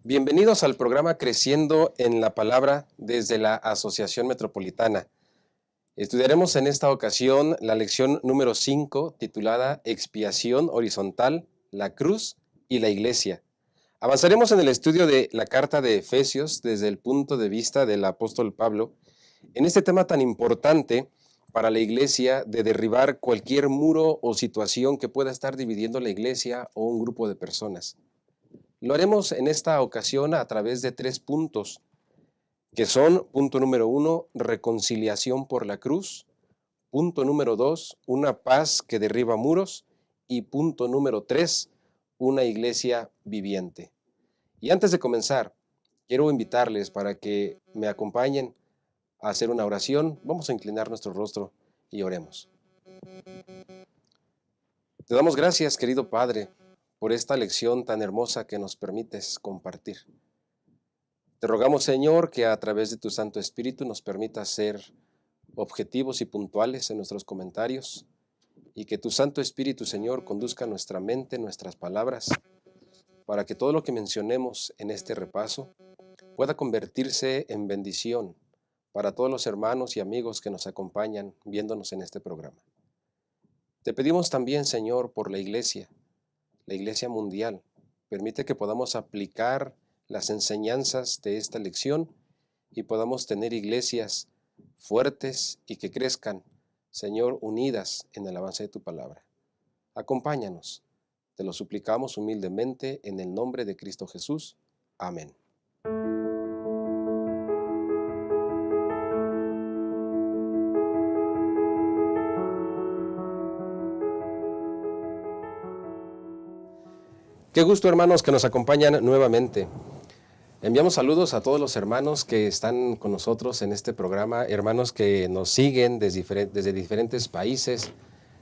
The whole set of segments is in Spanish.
Bienvenidos al programa Creciendo en la Palabra desde la Asociación Metropolitana. Estudiaremos en esta ocasión la lección número 5 titulada Expiación horizontal, la cruz y la iglesia. Avanzaremos en el estudio de la carta de Efesios desde el punto de vista del apóstol Pablo en este tema tan importante para la iglesia de derribar cualquier muro o situación que pueda estar dividiendo la iglesia o un grupo de personas. Lo haremos en esta ocasión a través de 3 puntos, que son, punto número 1, reconciliación por la cruz, punto número 2, una paz que derriba muros, y punto número 3, una iglesia viviente. Y antes de comenzar, quiero invitarles para que me acompañen a hacer una oración. Vamos a inclinar nuestro rostro y oremos. Te damos gracias, querido Padre, por esta lección tan hermosa que nos permites compartir. Te rogamos, Señor, que a través de tu Santo Espíritu nos permitas ser objetivos y puntuales en nuestros comentarios y que tu Santo Espíritu, Señor, conduzca nuestra mente, nuestras palabras, para que todo lo que mencionemos en este repaso pueda convertirse en bendición para todos los hermanos y amigos que nos acompañan viéndonos en este programa. Te pedimos también, Señor, por la iglesia mundial. Permite que podamos aplicar las enseñanzas de esta lección y podamos tener iglesias fuertes y que crezcan, Señor, unidas en el avance de tu palabra. Acompáñanos. Te lo suplicamos humildemente en el nombre de Cristo Jesús. Amén. Qué gusto, hermanos, que nos acompañan nuevamente. Enviamos saludos a todos los hermanos que están con nosotros en este programa, hermanos que nos siguen desde diferentes países.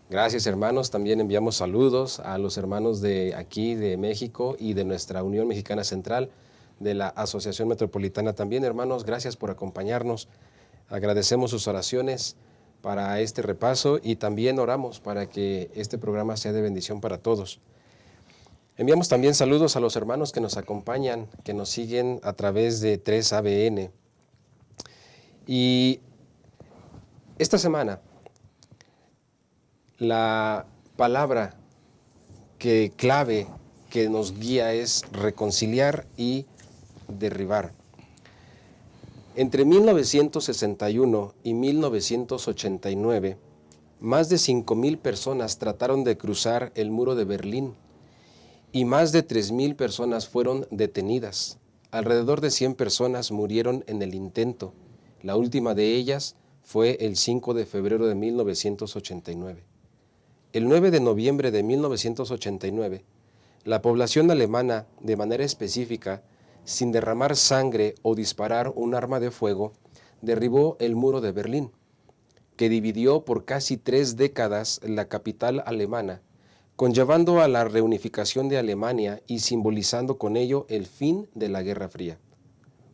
Gracias, hermanos. También enviamos saludos a los hermanos de aquí, de México y de nuestra Unión Mexicana Central, de la Asociación Metropolitana también. Hermanos, gracias por acompañarnos. Agradecemos sus oraciones para este repaso y también oramos para que este programa sea de bendición para todos. Enviamos también saludos a los hermanos que nos acompañan, que nos siguen a través de 3ABN. Y esta semana, la palabra clave que nos guía es reconciliar y derribar. Entre 1961 y 1989, más de 5,000 personas trataron de cruzar el muro de Berlín y más de 3,000 personas fueron detenidas. Alrededor de 100 personas murieron en el intento. La última de ellas fue el 5 de febrero de 1989. El 9 de noviembre de 1989, la población alemana, de manera específica, sin derramar sangre o disparar un arma de fuego, derribó el muro de Berlín, que dividió por casi 3 décadas la capital alemana, conllevando a la reunificación de Alemania y simbolizando con ello el fin de la Guerra Fría.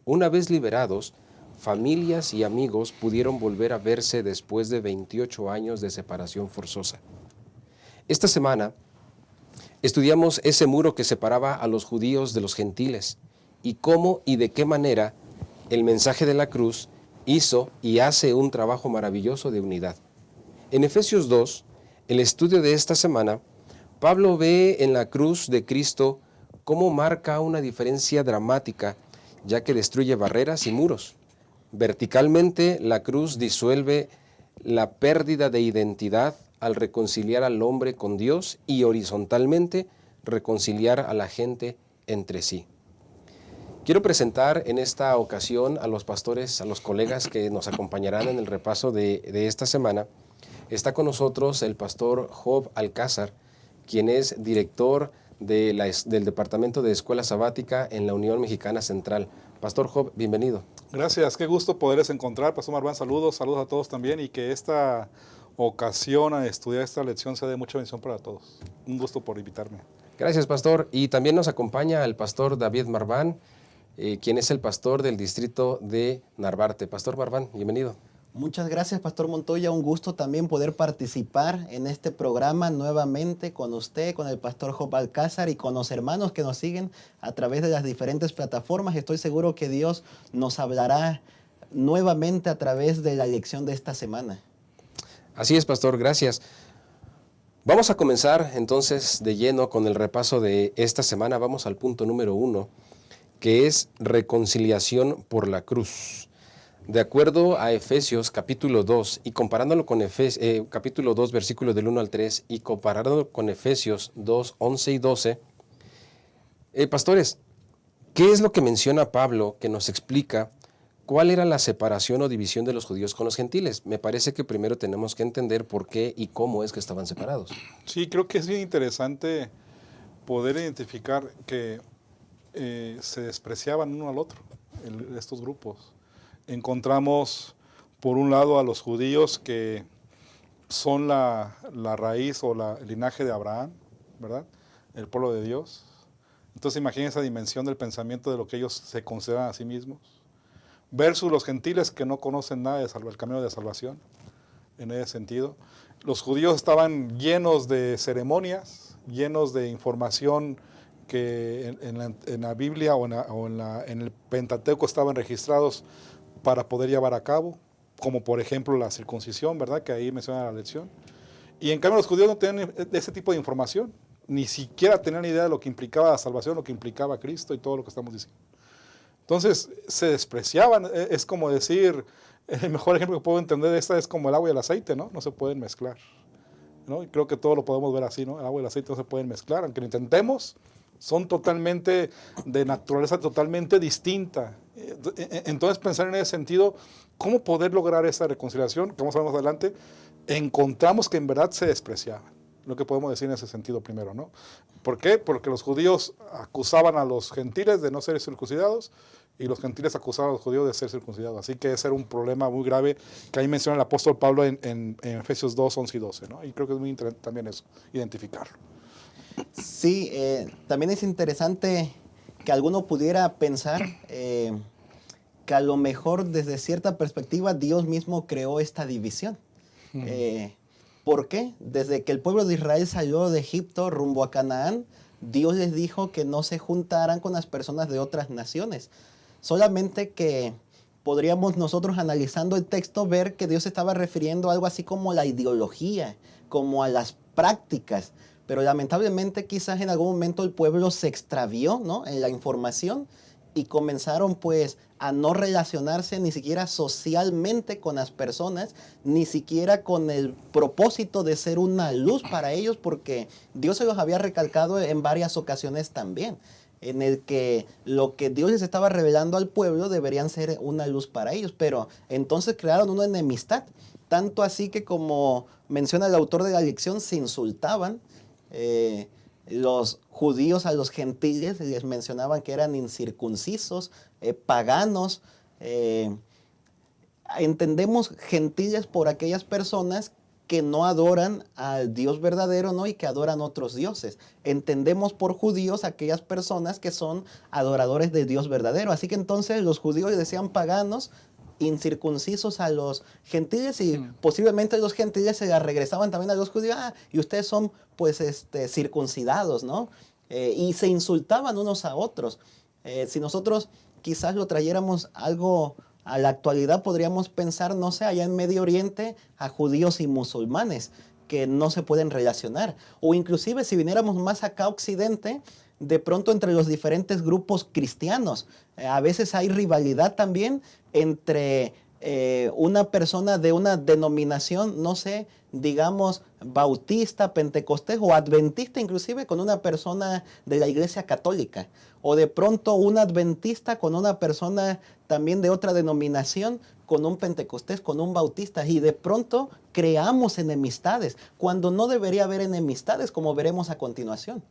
Una vez liberados, familias y amigos pudieron volver a verse después de 28 años de separación forzosa. Esta semana estudiamos ese muro que separaba a los judíos de los gentiles y cómo y de qué manera el mensaje de la cruz hizo y hace un trabajo maravilloso de unidad. En Efesios 2, el estudio de esta semana, Pablo ve en la cruz de Cristo cómo marca una diferencia dramática, ya que destruye barreras y muros. Verticalmente, la cruz disuelve la pérdida de identidad al reconciliar al hombre con Dios y horizontalmente reconciliar a la gente entre sí. Quiero presentar en esta ocasión a los pastores, a los colegas que nos acompañarán en el repaso de esta semana. Está con nosotros el pastor Job Alcázar, quien es director del Departamento de Escuela Sabática en la Unión Mexicana Central. Pastor Job, bienvenido. Gracias, qué gusto poderles encontrar. Pastor Marván, saludos a todos también y que esta ocasión a estudiar esta lección sea de mucha bendición para todos. Un gusto por invitarme. Gracias, pastor. Y también nos acompaña el pastor David Marván, quien es el pastor del distrito de Narvarte. Pastor Marván, bienvenido. Muchas gracias, Pastor Montoya. Un gusto también poder participar en este programa nuevamente con usted, con el Pastor Job Alcázar y con los hermanos que nos siguen a través de las diferentes plataformas. Estoy seguro que Dios nos hablará nuevamente a través de la lección de esta semana. Así es, pastor, gracias. Vamos a comenzar entonces de lleno con el repaso de esta semana. Vamos al punto número 1, que es reconciliación por la cruz. De acuerdo a Efesios capítulo 2 y comparándolo con capítulo 2 versículos del 1 al 3 y comparándolo con Efesios 2, 11 y 12, pastores, ¿qué es lo que menciona Pablo que nos explica cuál era la separación o división de los judíos con los gentiles? Me parece que primero tenemos que entender por qué y cómo es que estaban separados. Sí, creo que es bien interesante poder identificar que se despreciaban uno al otro, estos grupos. Encontramos, por un lado, a los judíos que son la raíz o el linaje de Abraham, ¿verdad? El pueblo de Dios. Entonces imaginen esa dimensión del pensamiento de lo que ellos se consideran a sí mismos. Versus los gentiles que no conocen nada del camino de salvación, en ese sentido. Los judíos estaban llenos de ceremonias, llenos de información que en la Biblia o en el Pentateuco estaban registrados para poder llevar a cabo, como por ejemplo la circuncisión, ¿verdad? Que ahí menciona la lección. Y en cambio los judíos no tenían ese tipo de información, ni siquiera tenían idea de lo que implicaba la salvación, lo que implicaba Cristo y todo lo que estamos diciendo. Entonces se despreciaban, es como decir, el mejor ejemplo que puedo entender de esta es como el agua y el aceite, ¿no? No se pueden mezclar, ¿no? Y creo que todo lo podemos ver así, ¿no? El agua y el aceite no se pueden mezclar, aunque lo intentemos, son totalmente de naturaleza totalmente distinta. Entonces pensar en ese sentido, ¿cómo poder lograr esa reconciliación? Que vamos a ver más adelante, encontramos que en verdad se despreciaban. Lo que podemos decir en ese sentido primero, ¿no? ¿Por qué? Porque los judíos acusaban a los gentiles de no ser circuncidados y los gentiles acusaban a los judíos de ser circuncidados. Así que ese era un problema muy grave que ahí menciona el apóstol Pablo en Efesios 2, 11 y 12, ¿no? Y creo que es muy interesante también eso, identificarlo. Sí, también es interesante que alguno pudiera pensar que a lo mejor desde cierta perspectiva Dios mismo creó esta división. ¿Por qué? Desde que el pueblo de Israel salió de Egipto rumbo a Canaán, Dios les dijo que no se juntaran con las personas de otras naciones. Solamente que podríamos nosotros, analizando el texto, ver que Dios estaba refiriendo a algo así como la ideología, como a las prácticas. Pero lamentablemente quizás en algún momento el pueblo se extravió, ¿no?, en la información y comenzaron pues a no relacionarse ni siquiera socialmente con las personas, ni siquiera con el propósito de ser una luz para ellos, porque Dios se los había recalcado en varias ocasiones también, en el que lo que Dios les estaba revelando al pueblo deberían ser una luz para ellos, pero entonces crearon una enemistad, tanto así que, como menciona el autor de la lección, se insultaban. Los judíos a los gentiles les mencionaban que eran incircuncisos, paganos. Entendemos gentiles por aquellas personas que no adoran al Dios verdadero, ¿no?, y que adoran otros dioses. Entendemos por judíos aquellas personas que son adoradores del Dios verdadero. Así que entonces los judíos les decían paganos, incircuncisos a los gentiles, y posiblemente los gentiles se la regresaban también a los judíos. Y ustedes son pues circuncidados, ¿no? Y se insultaban unos a otros. Si nosotros quizás lo trayéramos algo a la actualidad, podríamos pensar, no sé, allá en Medio Oriente, a judíos y musulmanes que no se pueden relacionar. O inclusive si viniéramos más acá a Occidente, de pronto entre los diferentes grupos cristianos. A veces hay rivalidad también entre una persona de una denominación, no sé, digamos, bautista, pentecostés o adventista, inclusive con una persona de la iglesia católica. O de pronto un adventista con una persona también de otra denominación, con un pentecostés, con un bautista. Y de pronto creamos enemistades, cuando no debería haber enemistades, como veremos a continuación.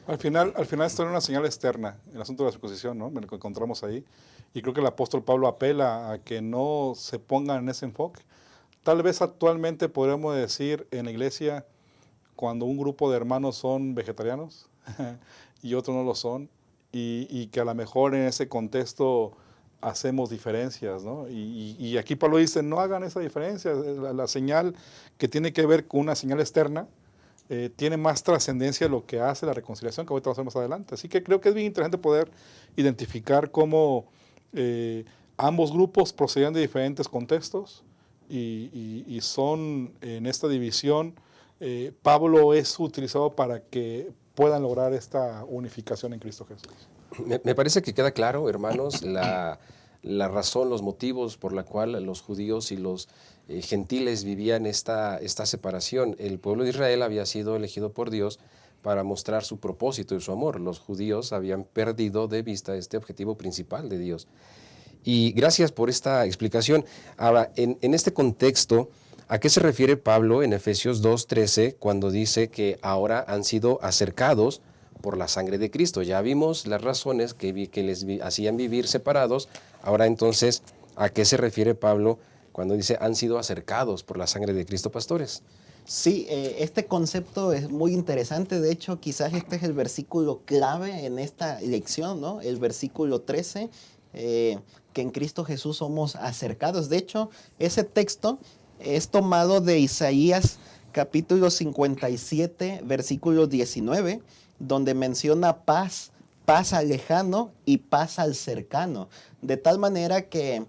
Al final esto era una señal externa, el asunto de la circuncisión, ¿no? Lo que encontramos ahí. Y creo que el apóstol Pablo apela a que no se pongan en ese enfoque. Tal vez actualmente podríamos decir en la iglesia, cuando un grupo de hermanos son vegetarianos y otros no lo son, y que a lo mejor en ese contexto hacemos diferencias, ¿no? Y aquí Pablo dice, no hagan esa diferencia. La señal que tiene que ver con una señal externa tiene más trascendencia de lo que hace la reconciliación, que ahorita vamos a ver más adelante. Así que creo que es bien interesante poder identificar cómo ambos grupos procedían de diferentes contextos y son en esta división, Pablo es utilizado para que puedan lograr esta unificación en Cristo Jesús. Me parece que queda claro, hermanos, la razón, los motivos por la cual los judíos y los gentiles vivían esta separación. El pueblo de Israel había sido elegido por Dios para mostrar su propósito y su amor. Los judíos habían perdido de vista este objetivo principal de Dios. Y gracias por esta explicación. Ahora, en este contexto, ¿a qué se refiere Pablo en Efesios 2:13 cuando dice que ahora han sido acercados por la sangre de Cristo? Ya vimos las razones que les hacían vivir separados. Ahora entonces, ¿a qué se refiere Pablo cuando dice han sido acercados por la sangre de Cristo, pastores? Sí, este concepto es muy interesante. De hecho, quizás este es el versículo clave en esta lección, ¿no? El versículo 13, que en Cristo Jesús somos acercados. De hecho, ese texto es tomado de Isaías capítulo 57, versículo 19, donde menciona paz, paz al lejano y paz al cercano. De tal manera que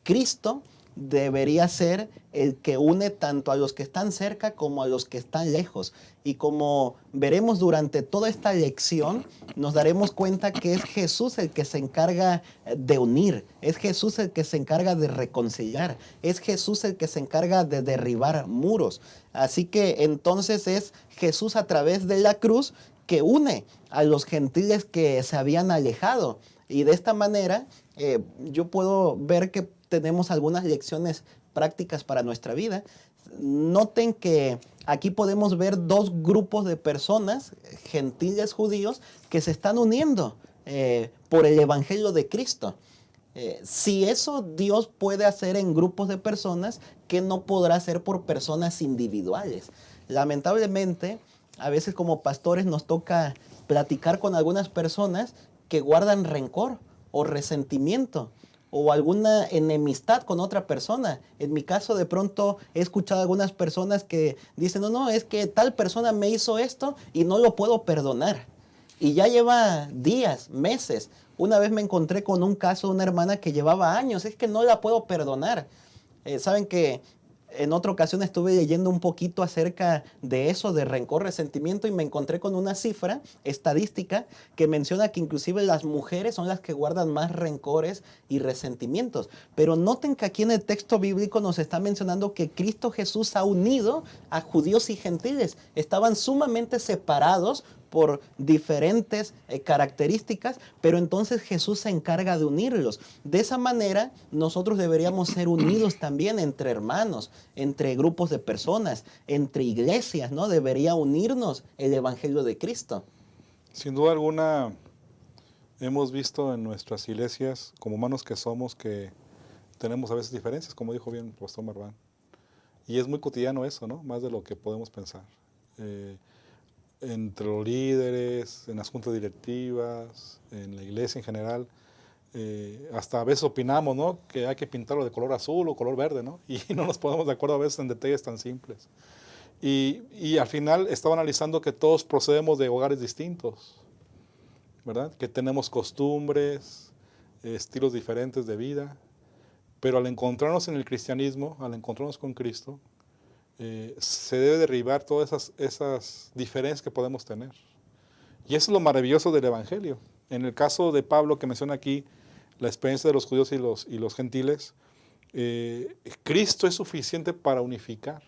Cristo debería ser el que une tanto a los que están cerca como a los que están lejos. Y como veremos durante toda esta lección, nos daremos cuenta que es Jesús el que se encarga de unir, es Jesús el que se encarga de reconciliar, es Jesús el que se encarga de derribar muros. Así que entonces es Jesús a través de la cruz que une a los gentiles que se habían alejado. Y de esta manera yo puedo ver que tenemos algunas lecciones prácticas para nuestra vida. Noten que aquí podemos ver dos grupos de personas, gentiles judíos, que se están uniendo por el Evangelio de Cristo. Si eso Dios puede hacer en grupos de personas, ¿qué no podrá hacer por personas individuales? Lamentablemente, a veces como pastores nos toca platicar con algunas personas que guardan rencor o resentimiento o alguna enemistad con otra persona. En mi caso, de pronto he escuchado a algunas personas que dicen, no, es que tal persona me hizo esto y no lo puedo perdonar. Y ya lleva días, meses. Una vez me encontré con un caso de una hermana que llevaba años, es que no la puedo perdonar. Saben que en otra ocasión estuve leyendo un poquito acerca de eso, de rencor, resentimiento, y me encontré con una cifra estadística que menciona que inclusive las mujeres son las que guardan más rencores y resentimientos. Pero noten que aquí en el texto bíblico nos está mencionando que Cristo Jesús ha unido a judíos y gentiles. Estaban sumamente separados por diferentes características, pero entonces Jesús se encarga de unirlos. De esa manera, nosotros deberíamos ser unidos también entre hermanos, entre grupos de personas, entre iglesias, ¿no? Debería unirnos el Evangelio de Cristo. Sin duda alguna, hemos visto en nuestras iglesias, como humanos que somos, que tenemos a veces diferencias, como dijo bien el pastor Marván. Y es muy cotidiano eso, ¿no? Más de lo que podemos pensar. Entre los líderes, en las juntas directivas, en la iglesia en general, hasta a veces opinamos, ¿no?, que hay que pintarlo de color azul o color verde, ¿no? Y no nos ponemos de acuerdo a veces en detalles tan simples. Y al final estaba analizando que todos procedemos de hogares distintos, ¿verdad? Que tenemos costumbres, estilos diferentes de vida, pero al encontrarnos en el cristianismo, al encontrarnos con Cristo, se debe derribar todas esas diferencias que podemos tener. Y eso es lo maravilloso del Evangelio. En el caso de Pablo, que menciona aquí la experiencia de los judíos y los gentiles, Cristo es suficiente para unificar,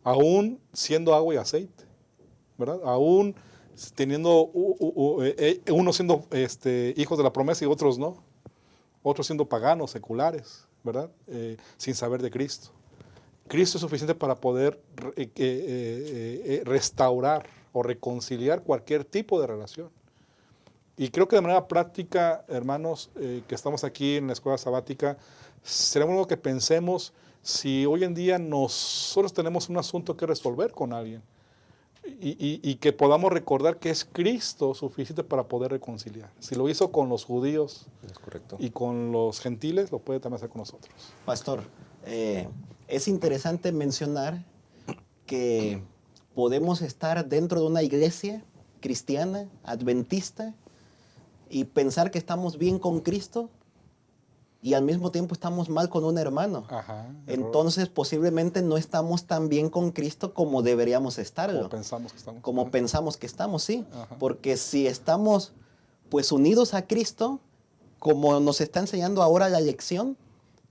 aún siendo agua y aceite, ¿verdad? Aún teniendo unos siendo hijos de la promesa y otros no, otros siendo paganos, seculares, ¿verdad? Sin saber de Cristo. Cristo es suficiente para poder restaurar o reconciliar cualquier tipo de relación. Y creo que de manera práctica, hermanos, que estamos aquí en la escuela sabática, será bueno que pensemos si hoy en día nosotros tenemos un asunto que resolver con alguien. y que podamos recordar que es Cristo suficiente para poder reconciliar. Si lo hizo con los judíos Es correcto. y con los gentiles, lo puede también hacer con nosotros. Pastor, es interesante mencionar que podemos estar dentro de una iglesia cristiana, adventista, y pensar que estamos bien con Cristo y al mismo tiempo estamos mal con un hermano. Ajá. Entonces posiblemente no estamos tan bien con Cristo como deberíamos estarlo. Como pensamos que estamos. Como pensamos que estamos, sí. Ajá. Porque si estamos pues unidos a Cristo, como nos está enseñando ahora la lección,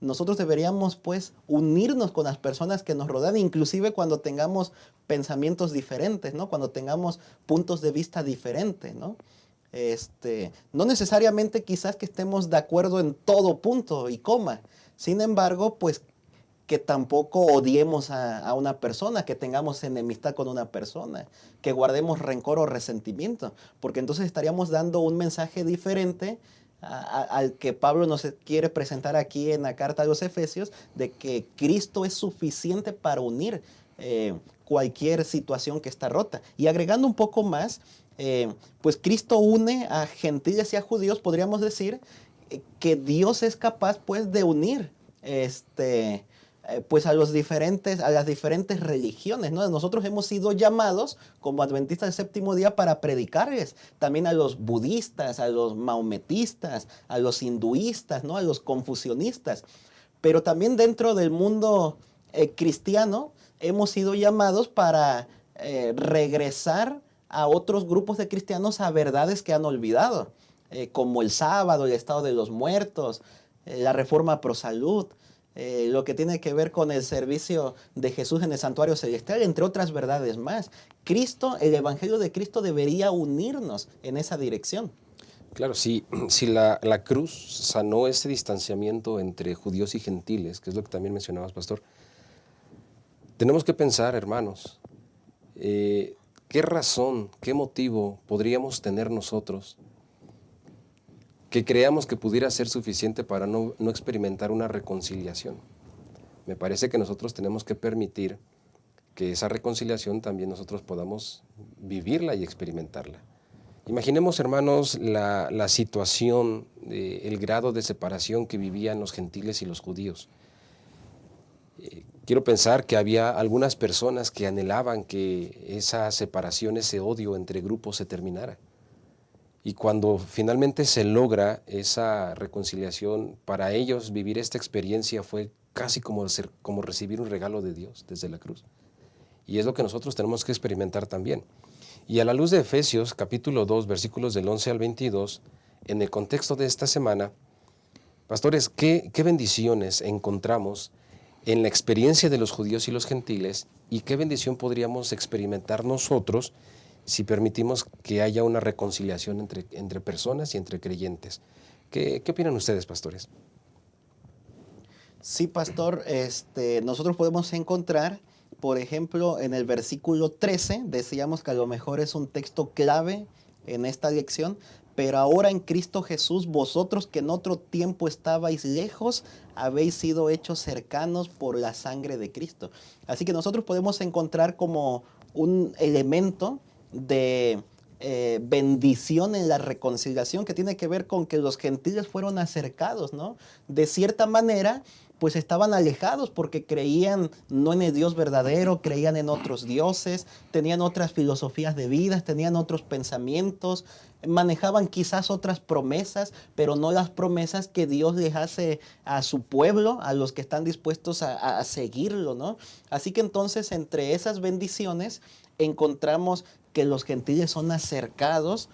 nosotros deberíamos pues unirnos con las personas que nos rodean, inclusive cuando tengamos pensamientos diferentes, ¿no? Cuando tengamos puntos de vista diferentes, ¿no? No necesariamente quizás que estemos de acuerdo en todo punto y coma. Sin embargo, pues que tampoco odiemos a una persona, que tengamos enemistad con una persona, que guardemos rencor o resentimiento, porque entonces estaríamos dando un mensaje diferente al que Pablo nos quiere presentar aquí en la carta a los Efesios, de que Cristo es suficiente para unir cualquier situación que está rota. Y agregando un poco más, pues Cristo une a gentiles y a judíos, podríamos decir que Dios es capaz pues de unir pues a las diferentes religiones, ¿no? Nosotros hemos sido llamados como adventistas del séptimo día para predicarles también a los budistas, a los maometistas, a los hinduistas, ¿no? A los confucionistas. Pero también dentro del mundo cristiano hemos sido llamados para regresar a otros grupos de cristianos a verdades que han olvidado, como el sábado, el estado de los muertos, la reforma pro salud, lo que tiene que ver con el servicio de Jesús en el santuario celestial, entre otras verdades más. Cristo, el Evangelio de Cristo debería unirnos en esa dirección. Claro, si la cruz sanó ese distanciamiento entre judíos y gentiles, que es lo que también mencionabas, pastor, tenemos que pensar, hermanos, ¿qué razón, qué motivo podríamos tener nosotros que creamos que pudiera ser suficiente para no experimentar una reconciliación? Me parece que nosotros tenemos que permitir que esa reconciliación también nosotros podamos vivirla y experimentarla. Imaginemos, hermanos, la situación, el grado de separación que vivían los gentiles y los judíos. Quiero pensar que había algunas personas que anhelaban que esa separación, ese odio entre grupos se terminara. Y cuando finalmente se logra esa reconciliación, para ellos vivir esta experiencia fue casi como recibir un regalo de Dios desde la cruz. Y es lo que nosotros tenemos que experimentar también. Y a la luz de Efesios, capítulo 2, versículos del 11 al 22, en el contexto de esta semana, pastores, ¿qué bendiciones encontramos en la experiencia de los judíos y los gentiles, y qué bendición podríamos experimentar nosotros si permitimos que haya una reconciliación entre personas y entre creyentes? ¿Qué opinan ustedes, pastores? Sí, pastor, nosotros podemos encontrar, por ejemplo, en el versículo 13, decíamos que a lo mejor es un texto clave en esta lección, pero ahora en Cristo Jesús, vosotros que en otro tiempo estabais lejos, habéis sido hechos cercanos por la sangre de Cristo. Así que nosotros podemos encontrar como un elemento de bendición en la reconciliación que tiene que ver con que los gentiles fueron acercados, ¿no? De cierta manera, pues estaban alejados porque creían no en el Dios verdadero, creían en otros dioses, tenían otras filosofías de vida, tenían otros pensamientos, manejaban quizás otras promesas, pero no las promesas que Dios les hace a su pueblo, a los que están dispuestos a seguirlo, ¿no? Así que entonces entre esas bendiciones encontramos que los gentiles son acercados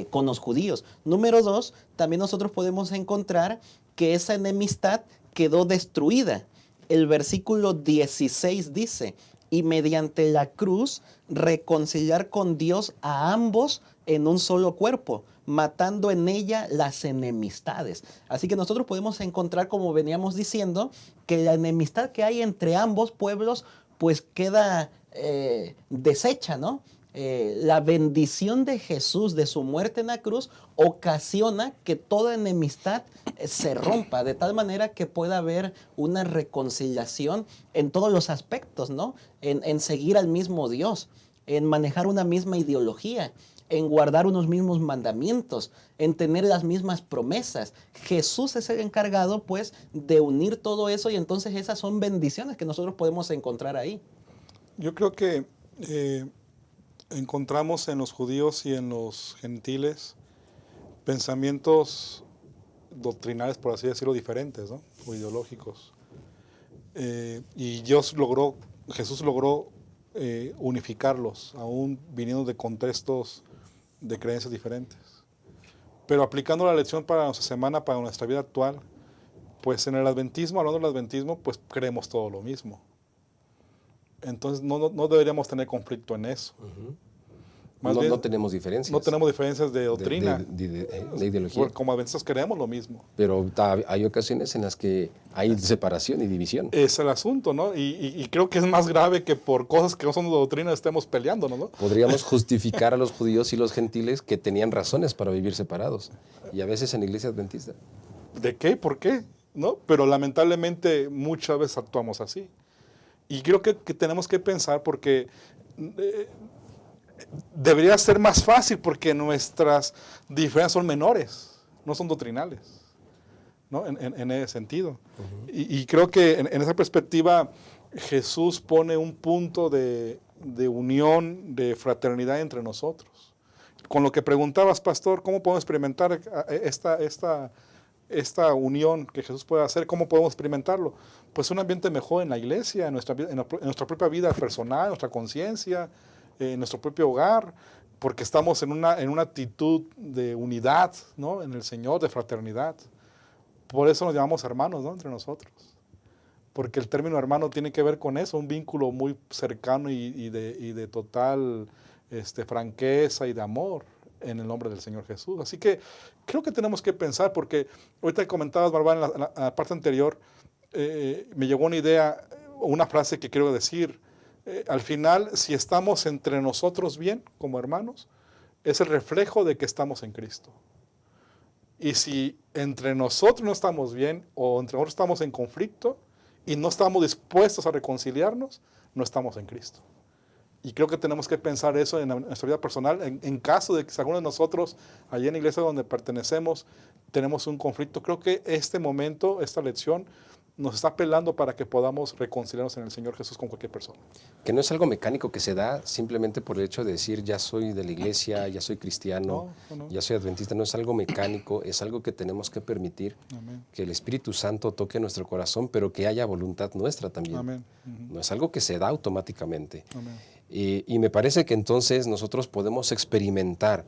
con los judíos. Número 2, también nosotros podemos encontrar que esa enemistad quedó destruida. El versículo 16 dice, y mediante la cruz reconciliar con Dios a ambos en un solo cuerpo, matando en ella las enemistades. Así que nosotros podemos encontrar, como veníamos diciendo, que la enemistad que hay entre ambos pueblos pues queda deshecha, ¿no? la bendición de Jesús, de su muerte en la cruz, ocasiona que toda enemistad se rompa, de tal manera que pueda haber una reconciliación en todos los aspectos, ¿no? En seguir al mismo Dios, en manejar una misma ideología, en guardar unos mismos mandamientos, en tener las mismas promesas. Jesús es el encargado, pues, de unir todo eso, y entonces esas son bendiciones que nosotros podemos encontrar ahí. Yo creo que encontramos en los judíos y en los gentiles pensamientos doctrinales, por así decirlo, diferentes, ¿no? O ideológicos. Y Jesús logró unificarlos, aún viniendo de contextos de creencias diferentes. Pero aplicando la lección para nuestra semana, para nuestra vida actual, pues en el adventismo, hablando del adventismo, pues creemos todo lo mismo. Entonces no deberíamos tener conflicto en eso. Más bien, no tenemos diferencias. no tenemos diferencias de doctrina. De ideología. Como adventistas creemos lo mismo. Pero hay ocasiones en las que hay separación y división. Es el asunto, ¿no? Y creo que es más grave que por cosas que no son de doctrina estemos peleándonos, ¿no? Podríamos justificar a los judíos y los gentiles que tenían razones para vivir separados. Y a veces en la iglesia adventista. ¿De qué? ¿Por qué? ¿No? Pero lamentablemente muchas veces actuamos así. Y creo que tenemos que pensar porque debería ser más fácil porque nuestras diferencias son menores, no son doctrinales, ¿no? En ese sentido. Y creo que en esa perspectiva Jesús pone un punto de unión, de fraternidad entre nosotros. Con lo que preguntabas, pastor, ¿cómo podemos experimentar esta unión que Jesús puede hacer? ¿Cómo podemos experimentarlo? Pues un ambiente mejor en la iglesia, en nuestra propia vida personal, en nuestra conciencia, en nuestro propio hogar, porque estamos en una actitud de unidad, ¿no? En el Señor, de fraternidad. Por eso nos llamamos hermanos, ¿no? Entre nosotros. Porque el término hermano tiene que ver con eso, un vínculo muy cercano y de total franqueza y de amor en el nombre del Señor Jesús. Así que creo que tenemos que pensar, porque ahorita comentabas, Barbara, en la parte anterior, me llegó una idea, una frase que quiero decir. Al final, si estamos entre nosotros bien, como hermanos, es el reflejo de que estamos en Cristo. Y si entre nosotros no estamos bien, o entre nosotros estamos en conflicto, y no estamos dispuestos a reconciliarnos, no estamos en Cristo. Y creo que tenemos que pensar eso en nuestra vida personal, en caso de que alguno de nosotros, allí en la iglesia donde pertenecemos, tenemos un conflicto. Creo que este momento, esta lección, nos está apelando para que podamos reconciliarnos en el Señor Jesús con cualquier persona. Que no es algo mecánico que se da simplemente por el hecho de decir ya soy de la iglesia, ya soy cristiano, ya soy adventista. No es algo mecánico, es algo que tenemos que permitir. Amén. Que el Espíritu Santo toque nuestro corazón, pero que haya voluntad nuestra también. Amén. No es algo que se da automáticamente. Amén. Y me parece que entonces nosotros podemos experimentar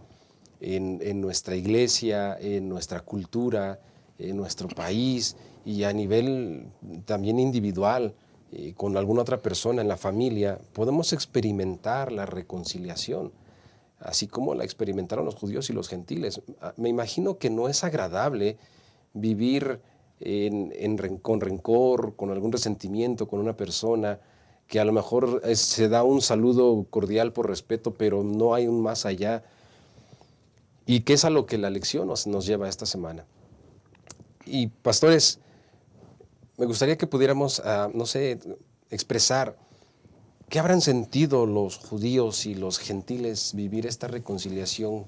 en nuestra iglesia, en nuestra cultura, en nuestro país y a nivel también individual, con alguna otra persona en la familia, podemos experimentar la reconciliación, así como la experimentaron los judíos y los gentiles. Me imagino que no es agradable vivir con rencor, con algún resentimiento con una persona, que a lo mejor se da un saludo cordial por respeto, pero no hay un más allá. Y que es a lo que la lección nos lleva esta semana. Y pastores, me gustaría que pudiéramos, expresar qué habrán sentido los judíos y los gentiles vivir esta reconciliación.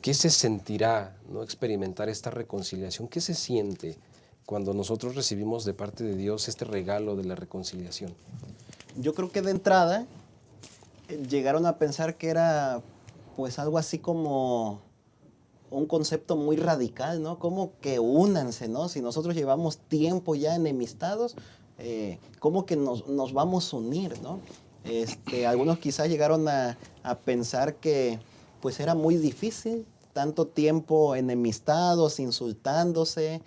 ¿Qué se sentirá, no, experimentar esta reconciliación? ¿Qué se siente cuando nosotros recibimos de parte de Dios este regalo de la reconciliación? Yo creo que de entrada llegaron a pensar que era pues algo así como un concepto muy radical, ¿no? Como que únanse, ¿no? Si nosotros llevamos tiempo ya enemistados, ¿cómo que nos vamos a unir, ¿no? Algunos quizás llegaron a pensar que pues era muy difícil, tanto tiempo enemistados, insultándose,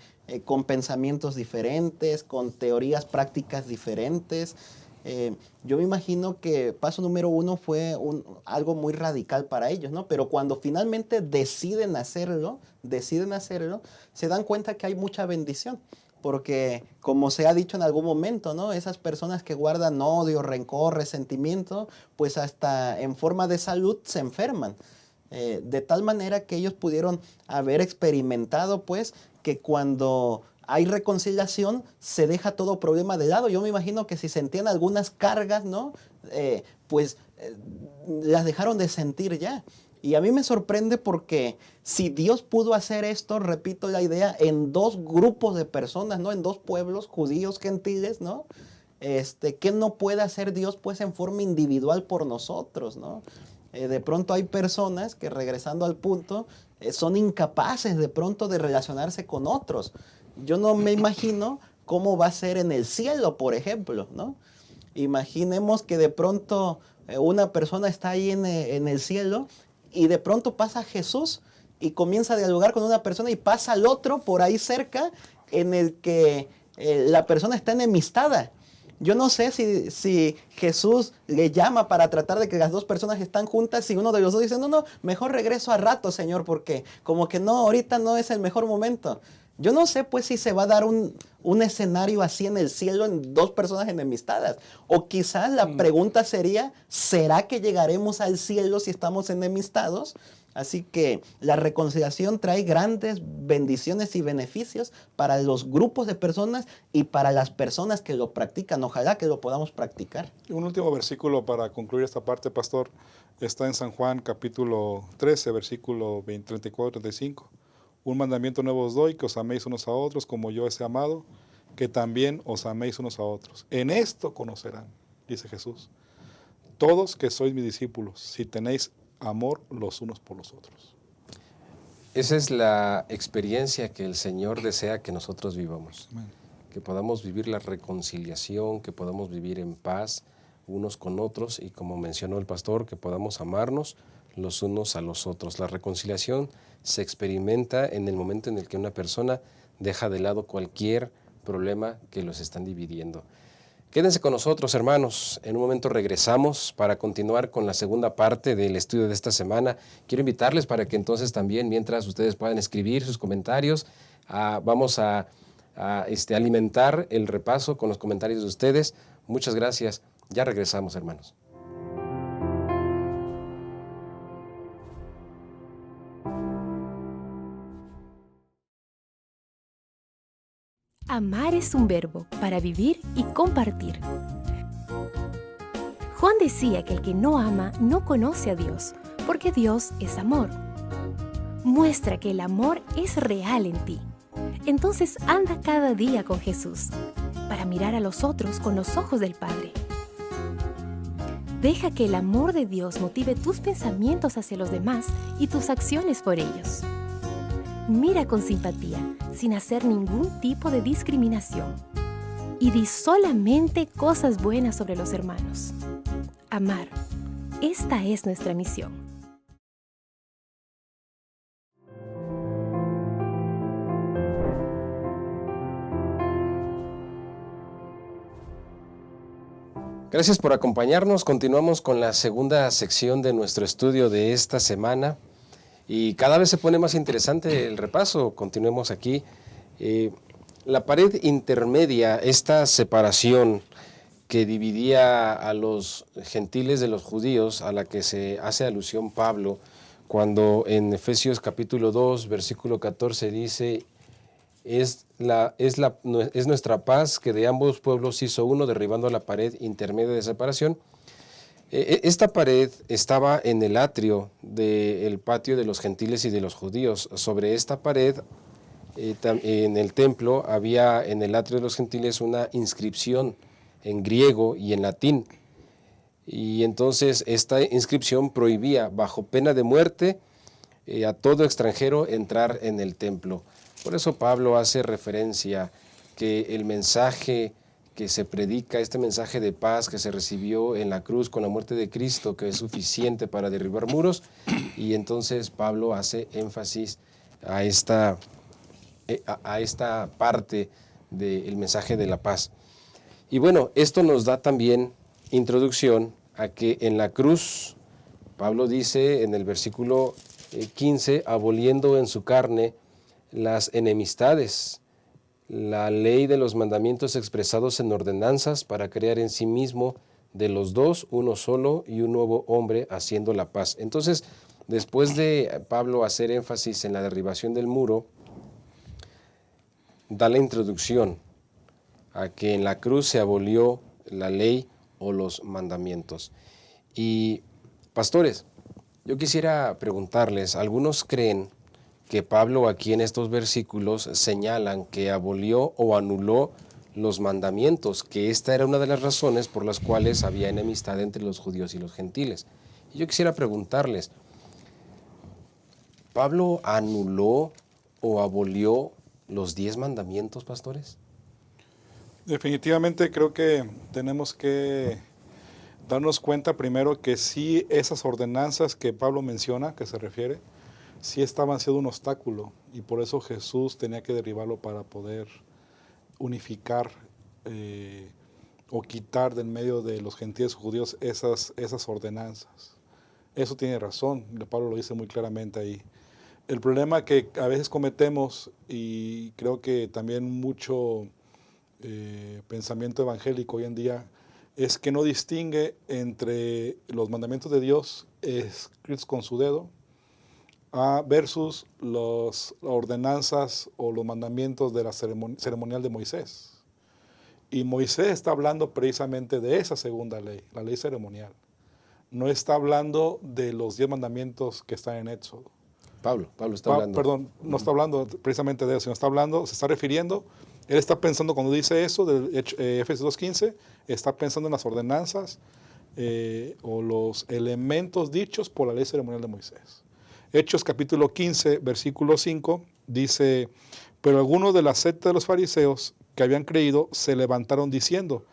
con pensamientos diferentes, con teorías prácticas diferentes. Yo me imagino que paso número 1 fue algo muy radical para ellos, ¿no? Pero cuando finalmente deciden hacerlo, se dan cuenta que hay mucha bendición. Porque como se ha dicho en algún momento, ¿no? Esas personas que guardan odio, rencor, resentimiento, pues hasta en forma de salud se enferman. De tal manera que ellos pudieron haber experimentado, pues, que cuando hay reconciliación se deja todo problema de lado. Yo me imagino que si sentían algunas cargas, ¿no? Las dejaron de sentir ya. Y a mí me sorprende porque si Dios pudo hacer esto, repito la idea, en dos grupos de personas, ¿no? En dos pueblos, judíos, gentiles, ¿no? ¿Qué no puede hacer Dios pues en forma individual por nosotros, ¿no? De pronto hay personas que, regresando al punto, son incapaces de pronto de relacionarse con otros. Yo no me imagino cómo va a ser en el cielo, por ejemplo, ¿no? Imaginemos que de pronto una persona está ahí en el cielo y de pronto pasa Jesús y comienza a dialogar con una persona y pasa al otro por ahí cerca en el que la persona está enemistada. Yo no sé si Jesús le llama para tratar de que las dos personas están juntas y uno de los dos dice, no, mejor regreso a rato, Señor, porque como que no, ahorita no es el mejor momento. Yo no sé pues si se va a dar un escenario así en el cielo en dos personas enemistadas. O quizás la pregunta sería, ¿será que llegaremos al cielo si estamos enemistados? Así que la reconciliación trae grandes bendiciones y beneficios para los grupos de personas y para las personas que lo practican. Ojalá que lo podamos practicar. Un último versículo para concluir esta parte, pastor, está en San Juan capítulo 13, versículo 34-35. Un mandamiento nuevo os doy, que os améis unos a otros como yo os he amado, que también os améis unos a otros. En esto conocerán, dice Jesús, todos que sois mis discípulos, si tenéis amor los unos por los otros. Esa es la experiencia que el Señor desea que nosotros vivamos. Amén. Que podamos vivir la reconciliación, que podamos vivir en paz unos con otros y, como mencionó el pastor, que podamos amarnos los unos a los otros. La reconciliación se experimenta en el momento en el que una persona deja de lado cualquier problema que los están dividiendo. Quédense con nosotros, hermanos. En un momento regresamos para continuar con la segunda parte del estudio de esta semana. Quiero invitarles para que entonces también, mientras ustedes puedan escribir sus comentarios, vamos a alimentar el repaso con los comentarios de ustedes. Muchas gracias. Ya regresamos, hermanos. Amar es un verbo para vivir y compartir. Juan decía que el que no ama no conoce a Dios, porque Dios es amor. Muestra que el amor es real en ti. Entonces anda cada día con Jesús, para mirar a los otros con los ojos del Padre. Deja que el amor de Dios motive tus pensamientos hacia los demás y tus acciones por ellos. Mira con simpatía, sin hacer ningún tipo de discriminación. Y di solamente cosas buenas sobre los hermanos. Amar. Esta es nuestra misión. Gracias por acompañarnos. Continuamos con la segunda sección de nuestro estudio de esta semana. Y cada vez se pone más interesante el repaso. Continuemos aquí. La pared intermedia, esta separación que dividía a los gentiles de los judíos, a la que se hace alusión Pablo, cuando en Efesios capítulo 2, versículo 14 dice, es nuestra paz que de ambos pueblos hizo uno, derribando la pared intermedia de separación. Esta pared estaba en el atrio del patio de los gentiles y de los judíos. Sobre esta pared, en el templo, había en el atrio de los gentiles una inscripción en griego y en latín. Y entonces esta inscripción prohibía, bajo pena de muerte, a todo extranjero entrar en el templo. Por eso Pablo hace referencia que el mensaje que se predica, este mensaje de paz que se recibió en la cruz con la muerte de Cristo, que es suficiente para derribar muros, y entonces Pablo hace énfasis a esta parte del mensaje de la paz. Y bueno, esto nos da también introducción a que en la cruz, Pablo dice en el versículo 15, aboliendo en su carne las enemistades, la ley de los mandamientos expresados en ordenanzas para crear en sí mismo de los dos uno solo y un nuevo hombre haciendo la paz. Entonces, después de Pablo hacer énfasis en la derribación del muro, da la introducción a que en la cruz se abolió la ley o los mandamientos. Y, pastores, yo quisiera preguntarles, algunos creen que Pablo aquí en estos versículos señalan que abolió o anuló los mandamientos, que esta era una de las razones por las cuales había enemistad entre los judíos y los gentiles. Y yo quisiera preguntarles, ¿Pablo anuló o abolió los 10 mandamientos, pastores? Definitivamente creo que tenemos que darnos cuenta primero que sí, esas ordenanzas que Pablo menciona, que se refiere, sí estaban siendo un obstáculo, y por eso Jesús tenía que derribarlo para poder unificar o quitar del medio de los gentiles judíos esas ordenanzas. Eso tiene razón, Pablo lo dice muy claramente ahí. El problema que a veces cometemos, y creo que también mucho pensamiento evangélico hoy en día, es que no distingue entre los mandamientos de Dios escritos con su dedo versus las ordenanzas o los mandamientos de la ceremonial de Moisés. Y Moisés está hablando precisamente de esa segunda ley, la ley ceremonial. No está hablando de los 10 mandamientos que están en Éxodo. Pablo está hablando. Perdón, no está hablando precisamente de eso, sino está hablando, se está refiriendo, él está pensando cuando dice eso, de Efesios 2:15, está pensando en las ordenanzas o los elementos dichos por la ley ceremonial de Moisés. Hechos capítulo 15, versículo 5, dice, pero algunos de la secta de los fariseos que habían creído se levantaron diciendo,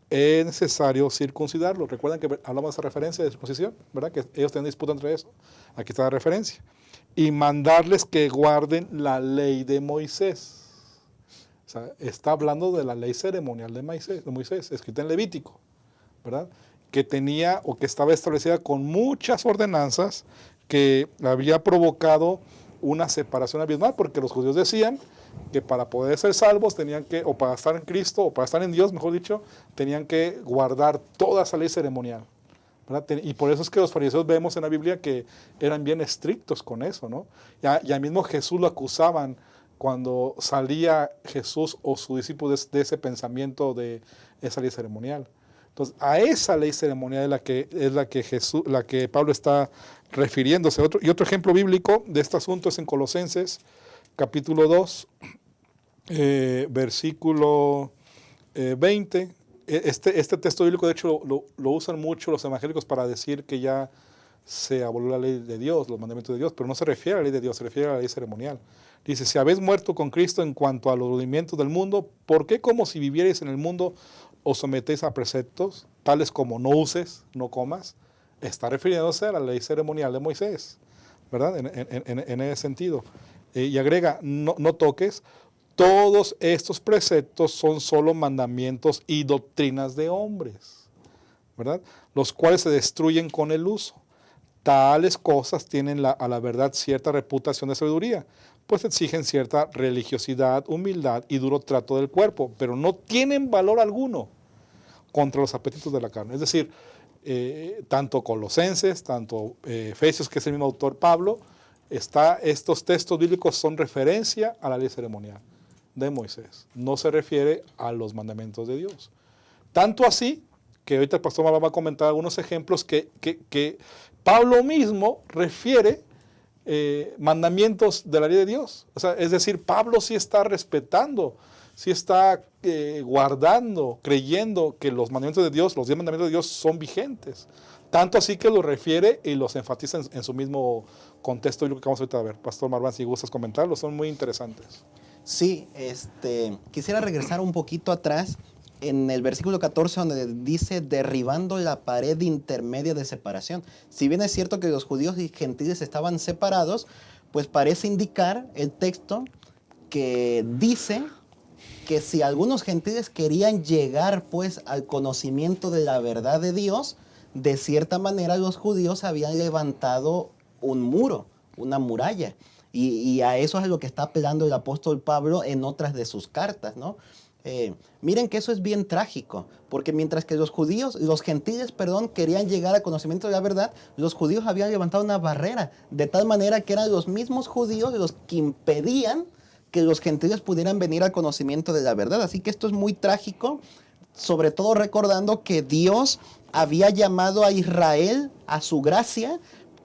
es necesario circuncidarlo. Recuerdan que hablamos de esa referencia de circuncisión, ¿verdad? Que ellos tienen disputa entre eso. Aquí está la referencia. Y mandarles que guarden la ley de Moisés. O sea, está hablando de la ley ceremonial de Moisés, escrita en Levítico, ¿verdad? Que tenía o que estaba establecida con muchas ordenanzas que había provocado una separación abismal, porque los judíos decían que para poder ser salvos tenían que, o para estar en Cristo, o para estar en Dios, mejor dicho, tenían que guardar toda esa ley ceremonial, ¿verdad? Y por eso es que los fariseos vemos en la Biblia que eran bien estrictos con eso, ¿no? Ya mismo Jesús lo acusaban cuando salía Jesús o su discípulo de ese pensamiento de esa ley ceremonial. Entonces, a esa ley ceremonial es la que Pablo está refiriéndose. Otro ejemplo bíblico de este asunto es en Colosenses, capítulo 2, versículo 20. Este texto bíblico, de hecho, lo usan mucho los evangélicos para decir que ya se abolió la ley de Dios, los mandamientos de Dios, pero no se refiere a la ley de Dios, se refiere a la ley ceremonial. Dice, si habéis muerto con Cristo en cuanto a los rudimientos del mundo, ¿por qué como si vivierais en el mundo os sometéis a preceptos, tales como no uses, no comas? Está refiriéndose a la ley ceremonial de Moisés, ¿verdad? En ese sentido. Y agrega, no toques, todos estos preceptos son solo mandamientos y doctrinas de hombres, ¿verdad? Los cuales se destruyen con el uso. Tales cosas tienen a la verdad cierta reputación de sabiduría, pues exigen cierta religiosidad, humildad y duro trato del cuerpo, pero no tienen valor alguno contra los apetitos de la carne. Es decir, tanto Colosenses, tanto Efesios, que es el mismo autor Pablo, estos textos bíblicos son referencia a la ley ceremonial de Moisés. No se refiere a los mandamientos de Dios. Tanto así, que ahorita el pastor va a comentar algunos ejemplos que Pablo mismo refiere mandamientos de la ley de Dios. O sea, es decir, Pablo sí está respetando, sí está guardando, creyendo que los mandamientos de Dios, los 10 mandamientos de Dios son vigentes. Tanto así que los refiere y los enfatiza en su mismo contexto, y lo que vamos ahorita a ver. Pastor Marván, si gustas comentarlos, son muy interesantes. Sí, quisiera regresar un poquito atrás en el versículo 14, donde dice derribando la pared intermedia de separación. Si bien es cierto que los judíos y gentiles estaban separados, pues parece indicar el texto que dice que si algunos gentiles querían llegar pues al conocimiento de la verdad de Dios, de cierta manera los judíos habían levantado un muro, una muralla. Y a eso es a lo que está apelando el apóstol Pablo en otras de sus cartas, ¿no? Miren que eso es bien trágico, porque mientras que los gentiles, querían llegar al conocimiento de la verdad, los judíos habían levantado una barrera, de tal manera que eran los mismos judíos los que impedían que los gentiles pudieran venir al conocimiento de la verdad. Así que esto es muy trágico, sobre todo recordando que Dios había llamado a Israel a su gracia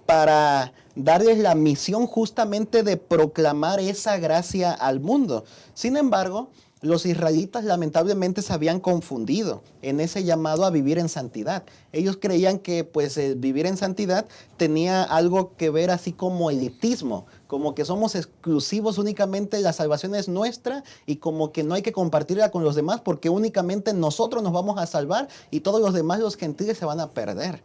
para darles la misión justamente de proclamar esa gracia al mundo. Sin embargo, los israelitas lamentablemente se habían confundido en ese llamado a vivir en santidad. Ellos creían que vivir en santidad tenía algo que ver así como elitismo, como que somos exclusivos, únicamente la salvación es nuestra y como que no hay que compartirla con los demás porque únicamente nosotros nos vamos a salvar y todos los demás, los gentiles, se van a perder.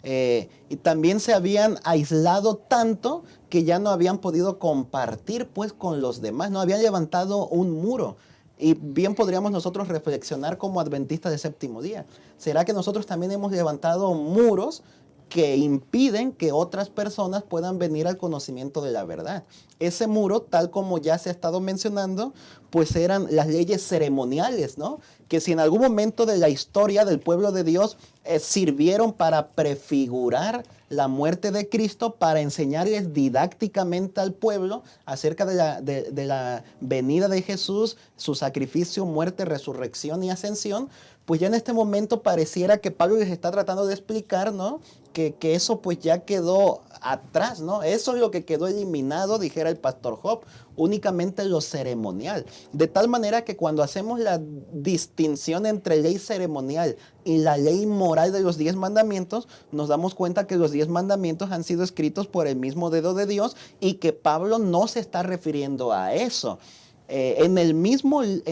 Y también se habían aislado tanto que ya no habían podido compartir pues con los demás, no habían levantado un muro. Y bien podríamos nosotros reflexionar como adventistas de séptimo día. ¿Será que nosotros también hemos levantado muros que impiden que otras personas puedan venir al conocimiento de la verdad? Ese muro, tal como ya se ha estado mencionando, pues eran las leyes ceremoniales, ¿no? Que si en algún momento de la historia del pueblo de Dios sirvieron para prefigurar la muerte de Cristo, para enseñarles didácticamente al pueblo acerca de la venida de Jesús, su sacrificio, muerte, resurrección y ascensión, pues ya en este momento pareciera que Pablo les está tratando de explicar, ¿no? Que eso pues ya quedó atrás, ¿no? Eso es lo que quedó eliminado, dijera el pastor Job, únicamente lo ceremonial. De tal manera que cuando hacemos la distinción entre ley ceremonial y la ley moral de los 10 mandamientos, nos damos cuenta que los 10 mandamientos han sido escritos por el mismo dedo de Dios y que Pablo no se está refiriendo a eso. En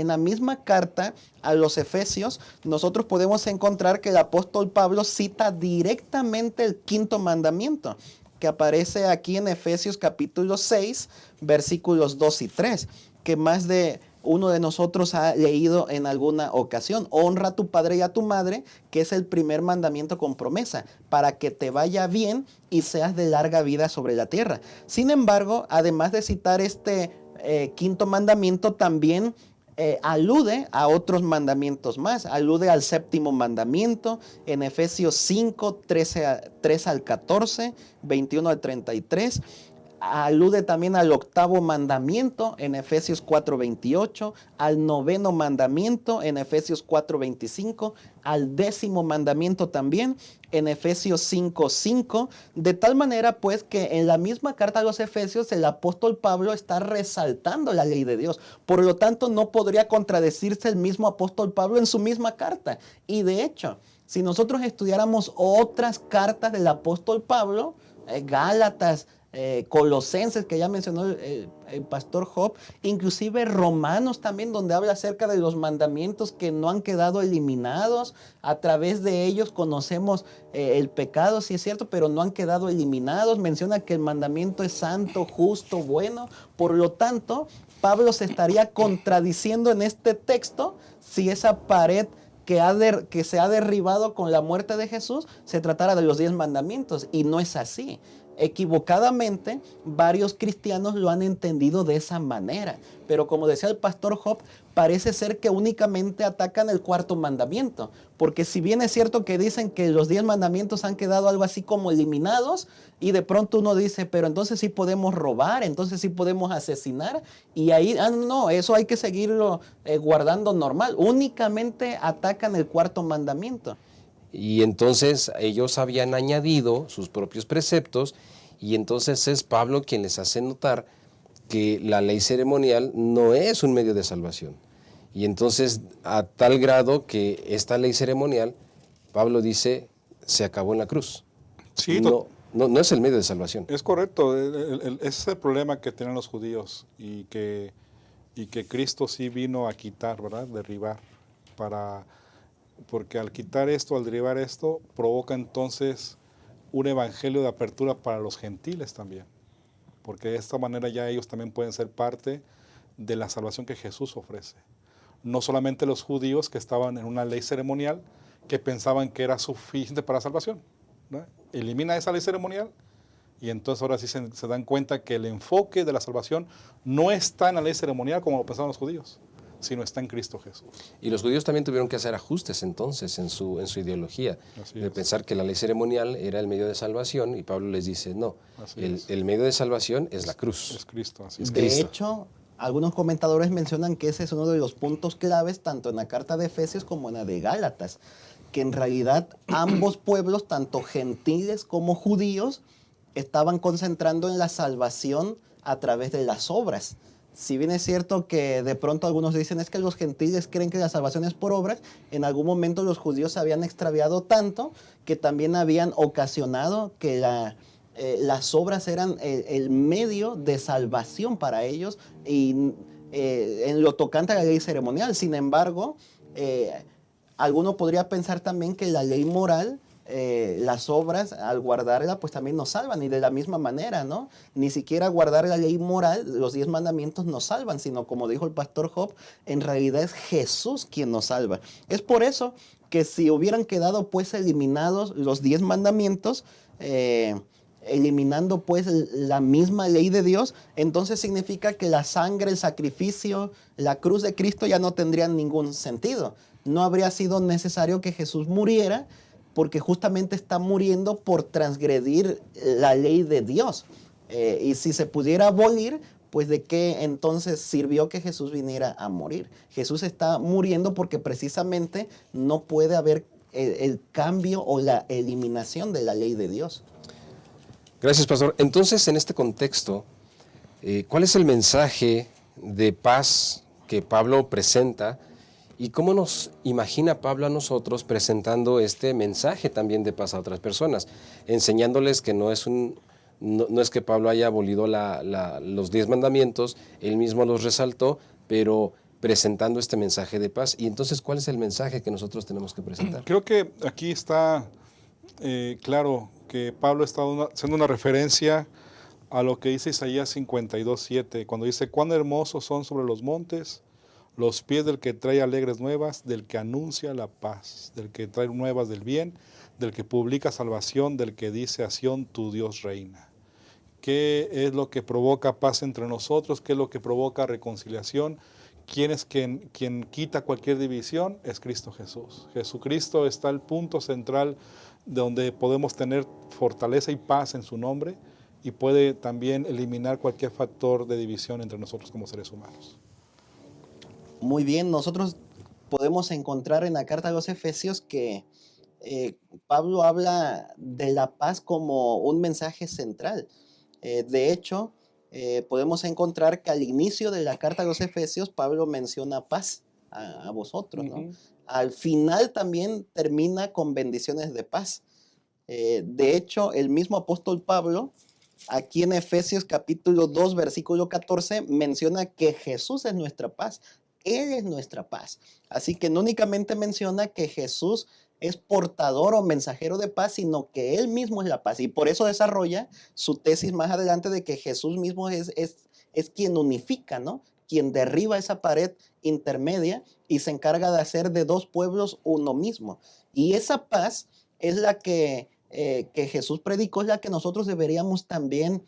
la misma carta a los Efesios, nosotros podemos encontrar que el apóstol Pablo cita directamente el 5º mandamiento, que aparece aquí en Efesios capítulo 6, versículos 2 y 3, que más de uno de nosotros ha leído en alguna ocasión. Honra a tu padre y a tu madre, que es el primer mandamiento con promesa, para que te vaya bien y seas de larga vida sobre la tierra. Sin embargo, además de citar este 5º mandamiento, también alude a otros mandamientos más. Alude al 7º mandamiento en Efesios 5, 3 al 14, 21 al 33. Alude también al 8º mandamiento en Efesios 4:28, al 9º mandamiento en Efesios 4:25, al 10º mandamiento también en Efesios 5:5, de tal manera pues que en la misma carta a los Efesios el apóstol Pablo está resaltando la ley de Dios. Por lo tanto, no podría contradecirse el mismo apóstol Pablo en su misma carta. Y de hecho, si nosotros estudiáramos otras cartas del apóstol Pablo, Gálatas, Colosenses, que ya mencionó el pastor Job, inclusive Romanos también, donde habla acerca de los mandamientos que no han quedado eliminados. A través de ellos conocemos el pecado, sí es cierto, pero no han quedado eliminados. Menciona que el mandamiento es santo, justo, bueno. Por lo tanto, Pablo se estaría contradiciendo en este texto si esa pared que se ha derribado con la muerte de Jesús se tratara de los 10 mandamientos, y no es así. Equivocadamente, varios cristianos lo han entendido de esa manera, pero como decía el pastor Job, parece ser que únicamente atacan el 4º mandamiento, porque si bien es cierto que dicen que los 10 mandamientos han quedado algo así como eliminados, y de pronto uno dice, pero entonces sí podemos robar, entonces sí podemos asesinar, y ahí, no, eso hay que seguirlo guardando normal. Únicamente atacan el 4º mandamiento. Y entonces ellos habían añadido sus propios preceptos, y entonces es Pablo quien les hace notar que la ley ceremonial no es un medio de salvación. Y entonces, a tal grado que esta ley ceremonial, Pablo dice, se acabó en la cruz. Sí, no es el medio de salvación. es correcto. Ese es el problema que tienen los judíos y que Cristo sí vino a quitar, ¿verdad? Derribar. Porque al quitar esto, al derribar esto, provoca entonces un evangelio de apertura para los gentiles también. Porque de esta manera ya ellos también pueden ser parte de la salvación que Jesús ofrece. No solamente los judíos que estaban en una ley ceremonial que pensaban que era suficiente para salvación, ¿no? Elimina esa ley ceremonial Y entonces ahora sí se dan cuenta que el enfoque de la salvación no está en la ley ceremonial como lo pensaban los judíos, sino está en Cristo Jesús. Y los judíos también tuvieron que hacer ajustes entonces en su ideología, Así de es. pensar que la ley ceremonial era el medio de salvación, y Pablo les dice, no, Así es. el medio de salvación es la cruz. Es Cristo, así Es es. De Cristo. hecho, algunos comentadores mencionan que ese es uno de los puntos claves tanto en la carta de Efesios como en la de Gálatas, que en realidad ambos pueblos, tanto gentiles como judíos, estaban concentrando en la salvación a través de las obras. Si bien es cierto que de pronto algunos dicen es que los gentiles creen que la salvación es por obras, en algún momento los judíos se habían extraviado tanto que también habían ocasionado que las obras eran el medio de salvación para ellos y en lo tocante a la ley ceremonial. Sin embargo, alguno podría pensar también que la ley moral, las obras, al guardarla, pues también nos salvan. Y de la misma manera, ¿no? Ni siquiera guardar la ley moral, los 10 mandamientos nos salvan, sino como dijo el pastor Job, en realidad es Jesús quien nos salva. Es por eso que si hubieran quedado pues eliminados los 10 mandamientos, eliminando pues la misma ley de Dios, entonces significa que la sangre, el sacrificio, la cruz de Cristo ya no tendrían ningún sentido. No habría sido necesario que Jesús muriera, porque justamente está muriendo por transgredir la ley de Dios. Y si se pudiera abolir, pues de qué entonces sirvió que Jesús viniera a morir. Jesús está muriendo porque precisamente no puede haber el cambio o la eliminación de la ley de Dios. Gracias, pastor. Entonces, en este contexto, ¿cuál es el mensaje de paz que Pablo presenta y cómo nos imagina Pablo a nosotros presentando este mensaje también de paz a otras personas, enseñándoles que no es que Pablo haya abolido los 10 mandamientos, él mismo los resaltó, pero presentando este mensaje de paz? Y entonces, ¿cuál es el mensaje que nosotros tenemos que presentar? Creo que aquí está claro que Pablo está haciendo una referencia a lo que dice Isaías 52:7, cuando dice, cuán hermosos son sobre los montes los pies del que trae alegres nuevas, del que anuncia la paz, del que trae nuevas del bien, del que publica salvación, del que dice a Sión, tu Dios reina. ¿Qué es lo que provoca paz entre nosotros? ¿Qué es lo que provoca reconciliación? ¿Quién es quien quita cualquier división? Es Cristo Jesús. Jesucristo está el punto central donde podemos tener fortaleza y paz en su nombre, y puede también eliminar cualquier factor de división entre nosotros como seres humanos. Muy bien, nosotros podemos encontrar en la carta a los Efesios que Pablo habla de la paz como un mensaje central. De hecho, podemos encontrar que al inicio de la carta a los Efesios, Pablo menciona paz a vosotros, ¿no? Al final también termina con bendiciones de paz. De hecho, el mismo apóstol Pablo, aquí en Efesios capítulo 2, versículo 14, menciona que Jesús es nuestra paz. Él es nuestra paz. Así que no únicamente menciona que Jesús es portador o mensajero de paz, sino que Él mismo es la paz. Y por eso desarrolla su tesis más adelante de que Jesús mismo es quien unifica, ¿no? Quien derriba esa pared intermedia y se encarga de hacer de dos pueblos uno mismo. Y esa paz es la que Jesús predicó, es la que nosotros deberíamos también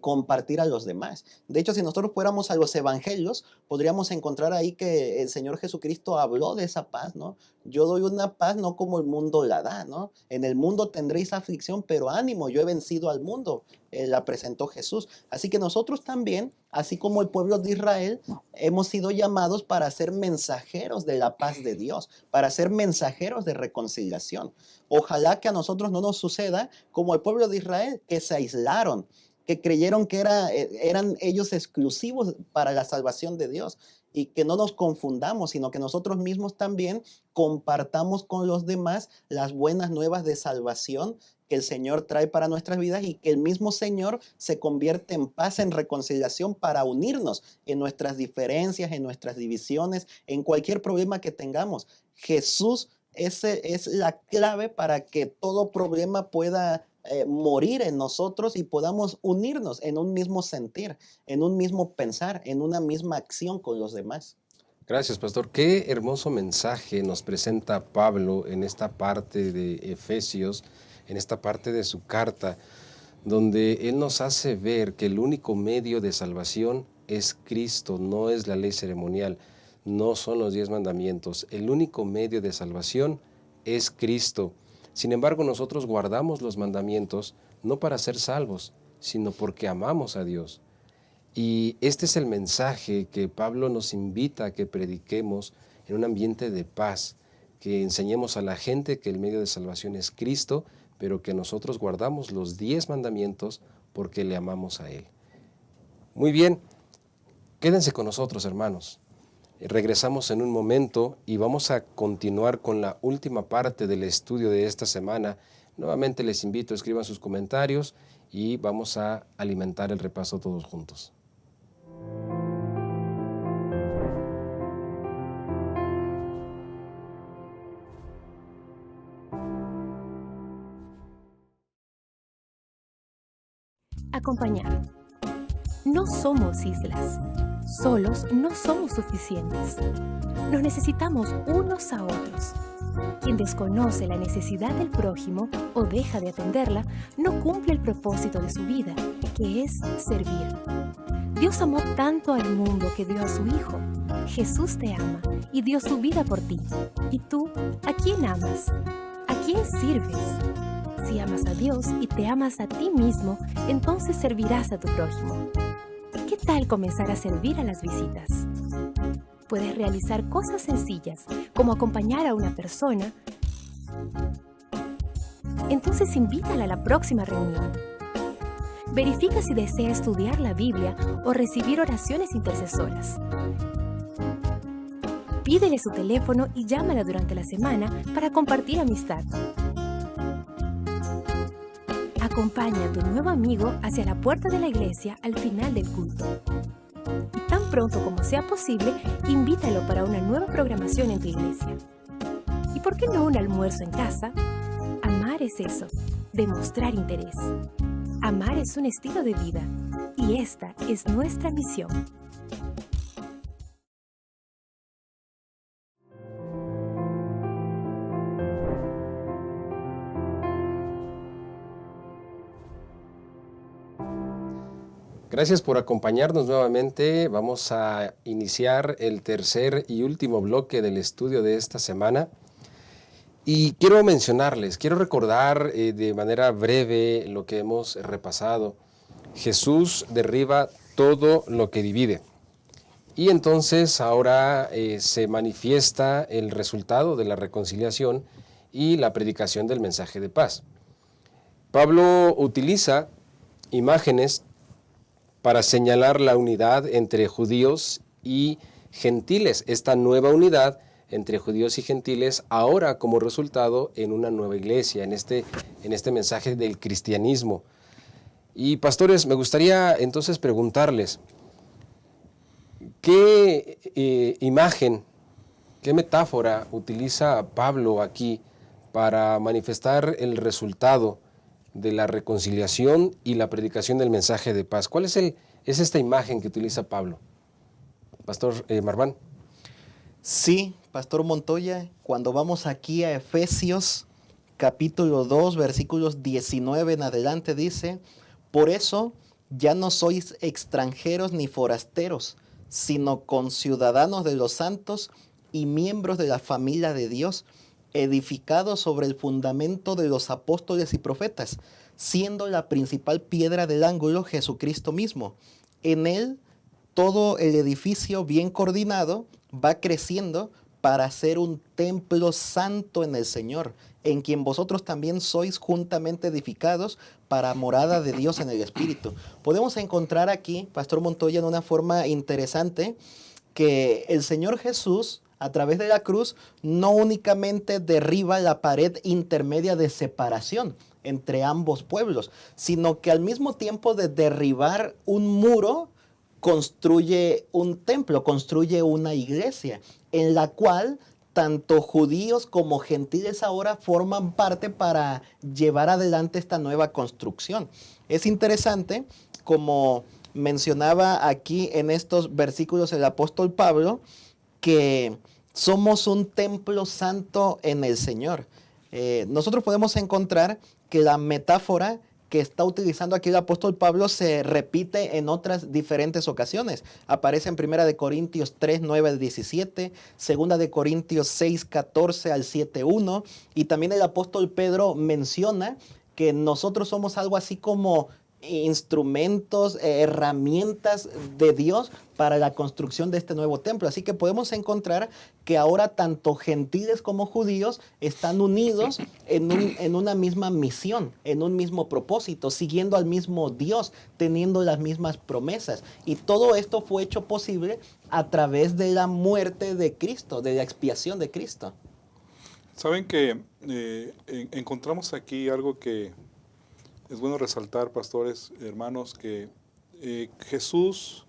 compartir a los demás. De hecho, si nosotros fuéramos a los evangelios, podríamos encontrar ahí que el Señor Jesucristo habló de esa paz, ¿no? Yo doy una paz no como el mundo la da, ¿no? En el mundo tendréis aflicción, pero ánimo, yo he vencido al mundo. La presentó Jesús. Así que nosotros también, así como el pueblo de Israel, hemos sido llamados para ser mensajeros de la paz de Dios, para ser mensajeros de reconciliación. Ojalá que a nosotros no nos suceda como el pueblo de Israel, que se aislaron, que creyeron que eran ellos exclusivos para la salvación de Dios, y que no nos confundamos, sino que nosotros mismos también compartamos con los demás las buenas nuevas de salvación que el Señor trae para nuestras vidas, y que el mismo Señor se convierte en paz, en reconciliación, para unirnos en nuestras diferencias, en nuestras divisiones, en cualquier problema que tengamos. Jesús es la clave para que todo problema pueda morir en nosotros y podamos unirnos en un mismo sentir, en un mismo pensar, en una misma acción con los demás. Gracias, pastor. Qué hermoso mensaje nos presenta Pablo en esta parte de Efesios, en esta parte de su carta, donde Él nos hace ver que el único medio de salvación es Cristo, no es la ley ceremonial, no son los 10 mandamientos. El único medio de salvación es Cristo. Sin embargo, nosotros guardamos los mandamientos no para ser salvos, sino porque amamos a Dios. Y este es el mensaje que Pablo nos invita a que prediquemos en un ambiente de paz, que enseñemos a la gente que el medio de salvación es Cristo, pero que nosotros guardamos los 10 mandamientos porque le amamos a Él. Muy bien, quédense con nosotros, hermanos. Regresamos en un momento y vamos a continuar con la última parte del estudio de esta semana. Nuevamente les invito a escriban sus comentarios y vamos a alimentar el repaso todos juntos. Acompañar. No somos islas. Solos no somos suficientes. Nos necesitamos unos a otros. Quien desconoce la necesidad del prójimo o deja de atenderla, no cumple el propósito de su vida, que es servir. Dios amó tanto al mundo que dio a su Hijo. Jesús te ama y dio su vida por ti. ¿Y tú, a quién amas? ¿A quién sirves? Si amas a Dios y te amas a ti mismo, entonces servirás a tu prójimo. ¿Qué tal comenzar a servir a las visitas? Puedes realizar cosas sencillas, como acompañar a una persona. Entonces invítala a la próxima reunión. Verifica si desea estudiar la Biblia o recibir oraciones intercesoras. Pídele su teléfono y llámala durante la semana para compartir amistad. Acompaña a tu nuevo amigo hacia la puerta de la iglesia al final del culto. Y tan pronto como sea posible, invítalo para una nueva programación en tu iglesia. ¿Y por qué no un almuerzo en casa? Amar es eso, demostrar interés. Amar es un estilo de vida, y esta es nuestra misión. Gracias por acompañarnos nuevamente. Vamos a iniciar el tercer y último bloque del estudio de esta semana. Y quiero mencionarles, quiero recordar de manera breve lo que hemos repasado. Jesús derriba todo lo que divide. Y entonces ahora se manifiesta el resultado de la reconciliación y la predicación del mensaje de paz. Pablo utiliza imágenes para señalar la unidad entre judíos y gentiles, esta nueva unidad entre judíos y gentiles, ahora como resultado en una nueva iglesia, en este mensaje del cristianismo. Y pastores, me gustaría entonces preguntarles, ¿qué imagen, qué metáfora utiliza Pablo aquí para manifestar el resultado de la reconciliación y la predicación del mensaje de paz? ¿Cuál es esta imagen que utiliza Pablo? Pastor Marván. Sí, Pastor Montoya, cuando vamos aquí a Efesios capítulo 2, versículos 19 en adelante, dice: por eso ya no sois extranjeros ni forasteros, sino conciudadanos de los santos y miembros de la familia de Dios, edificados sobre el fundamento de los apóstoles y profetas, siendo la principal piedra del ángulo Jesucristo mismo. En él todo el edificio bien coordinado va creciendo para ser un templo santo en el Señor, en quien vosotros también sois juntamente edificados para morada de Dios en el Espíritu. Podemos encontrar aquí, Pastor Montoya, en una forma interesante, que el Señor Jesús, a través de la cruz, no únicamente derriba la pared intermedia de separación entre ambos pueblos, sino que al mismo tiempo de derribar un muro, construye un templo, construye una iglesia, en la cual tanto judíos como gentiles ahora forman parte para llevar adelante esta nueva construcción. Es interesante, como mencionaba aquí en estos versículos el apóstol Pablo, que somos un templo santo en el Señor. Nosotros podemos encontrar que la metáfora que está utilizando aquí el apóstol Pablo se repite en otras diferentes ocasiones. Aparece en 1 Corintios 3, 9 al 17, 2 Corintios 6, 14 al 7, 1, y también el apóstol Pedro menciona que nosotros somos algo así como instrumentos, herramientas de Dios para la construcción de este nuevo templo. Así que podemos encontrar que ahora tanto gentiles como judíos están unidos en una misma misión, en un mismo propósito, siguiendo al mismo Dios, teniendo las mismas promesas. Y todo esto fue hecho posible a través de la muerte de Cristo, de la expiación de Cristo. Saben que encontramos aquí algo que es bueno resaltar, pastores, hermanos, que Jesús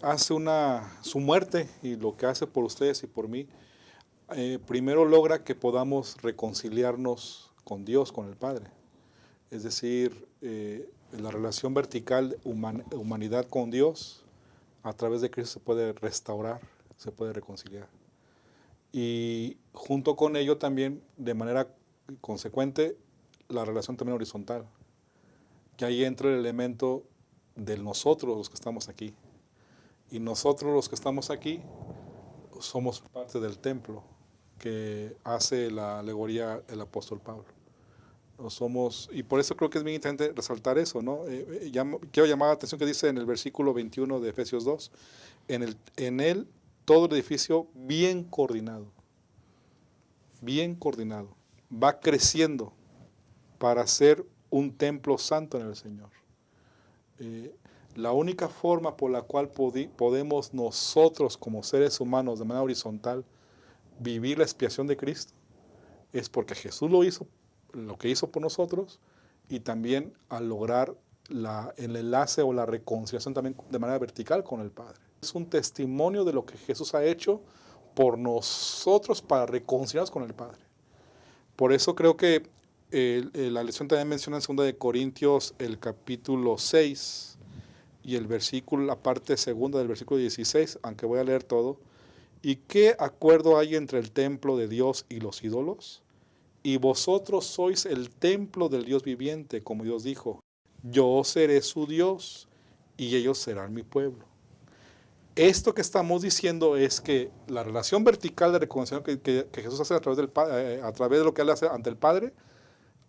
hace su muerte y lo que hace por ustedes y por mí, primero logra que podamos reconciliarnos con Dios, con el Padre. Es decir, la relación vertical humanidad con Dios, a través de Cristo se puede restaurar, se puede reconciliar. Y junto con ello también, de manera consecuente, la relación también horizontal, que ahí entra el elemento de nosotros los que estamos aquí. Y nosotros los que estamos aquí somos parte del templo que hace la alegoría el apóstol Pablo. Y por eso creo que es bien interesante resaltar eso, ¿no? Quiero llamar la atención que dice en el versículo 21 de Efesios 2, en él todo el edificio bien coordinado, va creciendo para ser un templo santo en el Señor. La única forma por la cual podemos nosotros como seres humanos de manera horizontal vivir la expiación de Cristo es porque Jesús lo que hizo por nosotros, y también al lograr el enlace o la reconciliación también de manera vertical con el Padre. Es un testimonio de lo que Jesús ha hecho por nosotros para reconciliarnos con el Padre. Por eso creo que la lección también menciona en 2 Corintios el capítulo 6 y la parte segunda del versículo 16, aunque voy a leer todo. ¿Y qué acuerdo hay entre el templo de Dios y los ídolos? Y vosotros sois el templo del Dios viviente, como Dios dijo, yo seré su Dios y ellos serán mi pueblo. Esto que estamos diciendo es que la relación vertical de reconciliación que Jesús hace a través de lo que Él hace ante el Padre,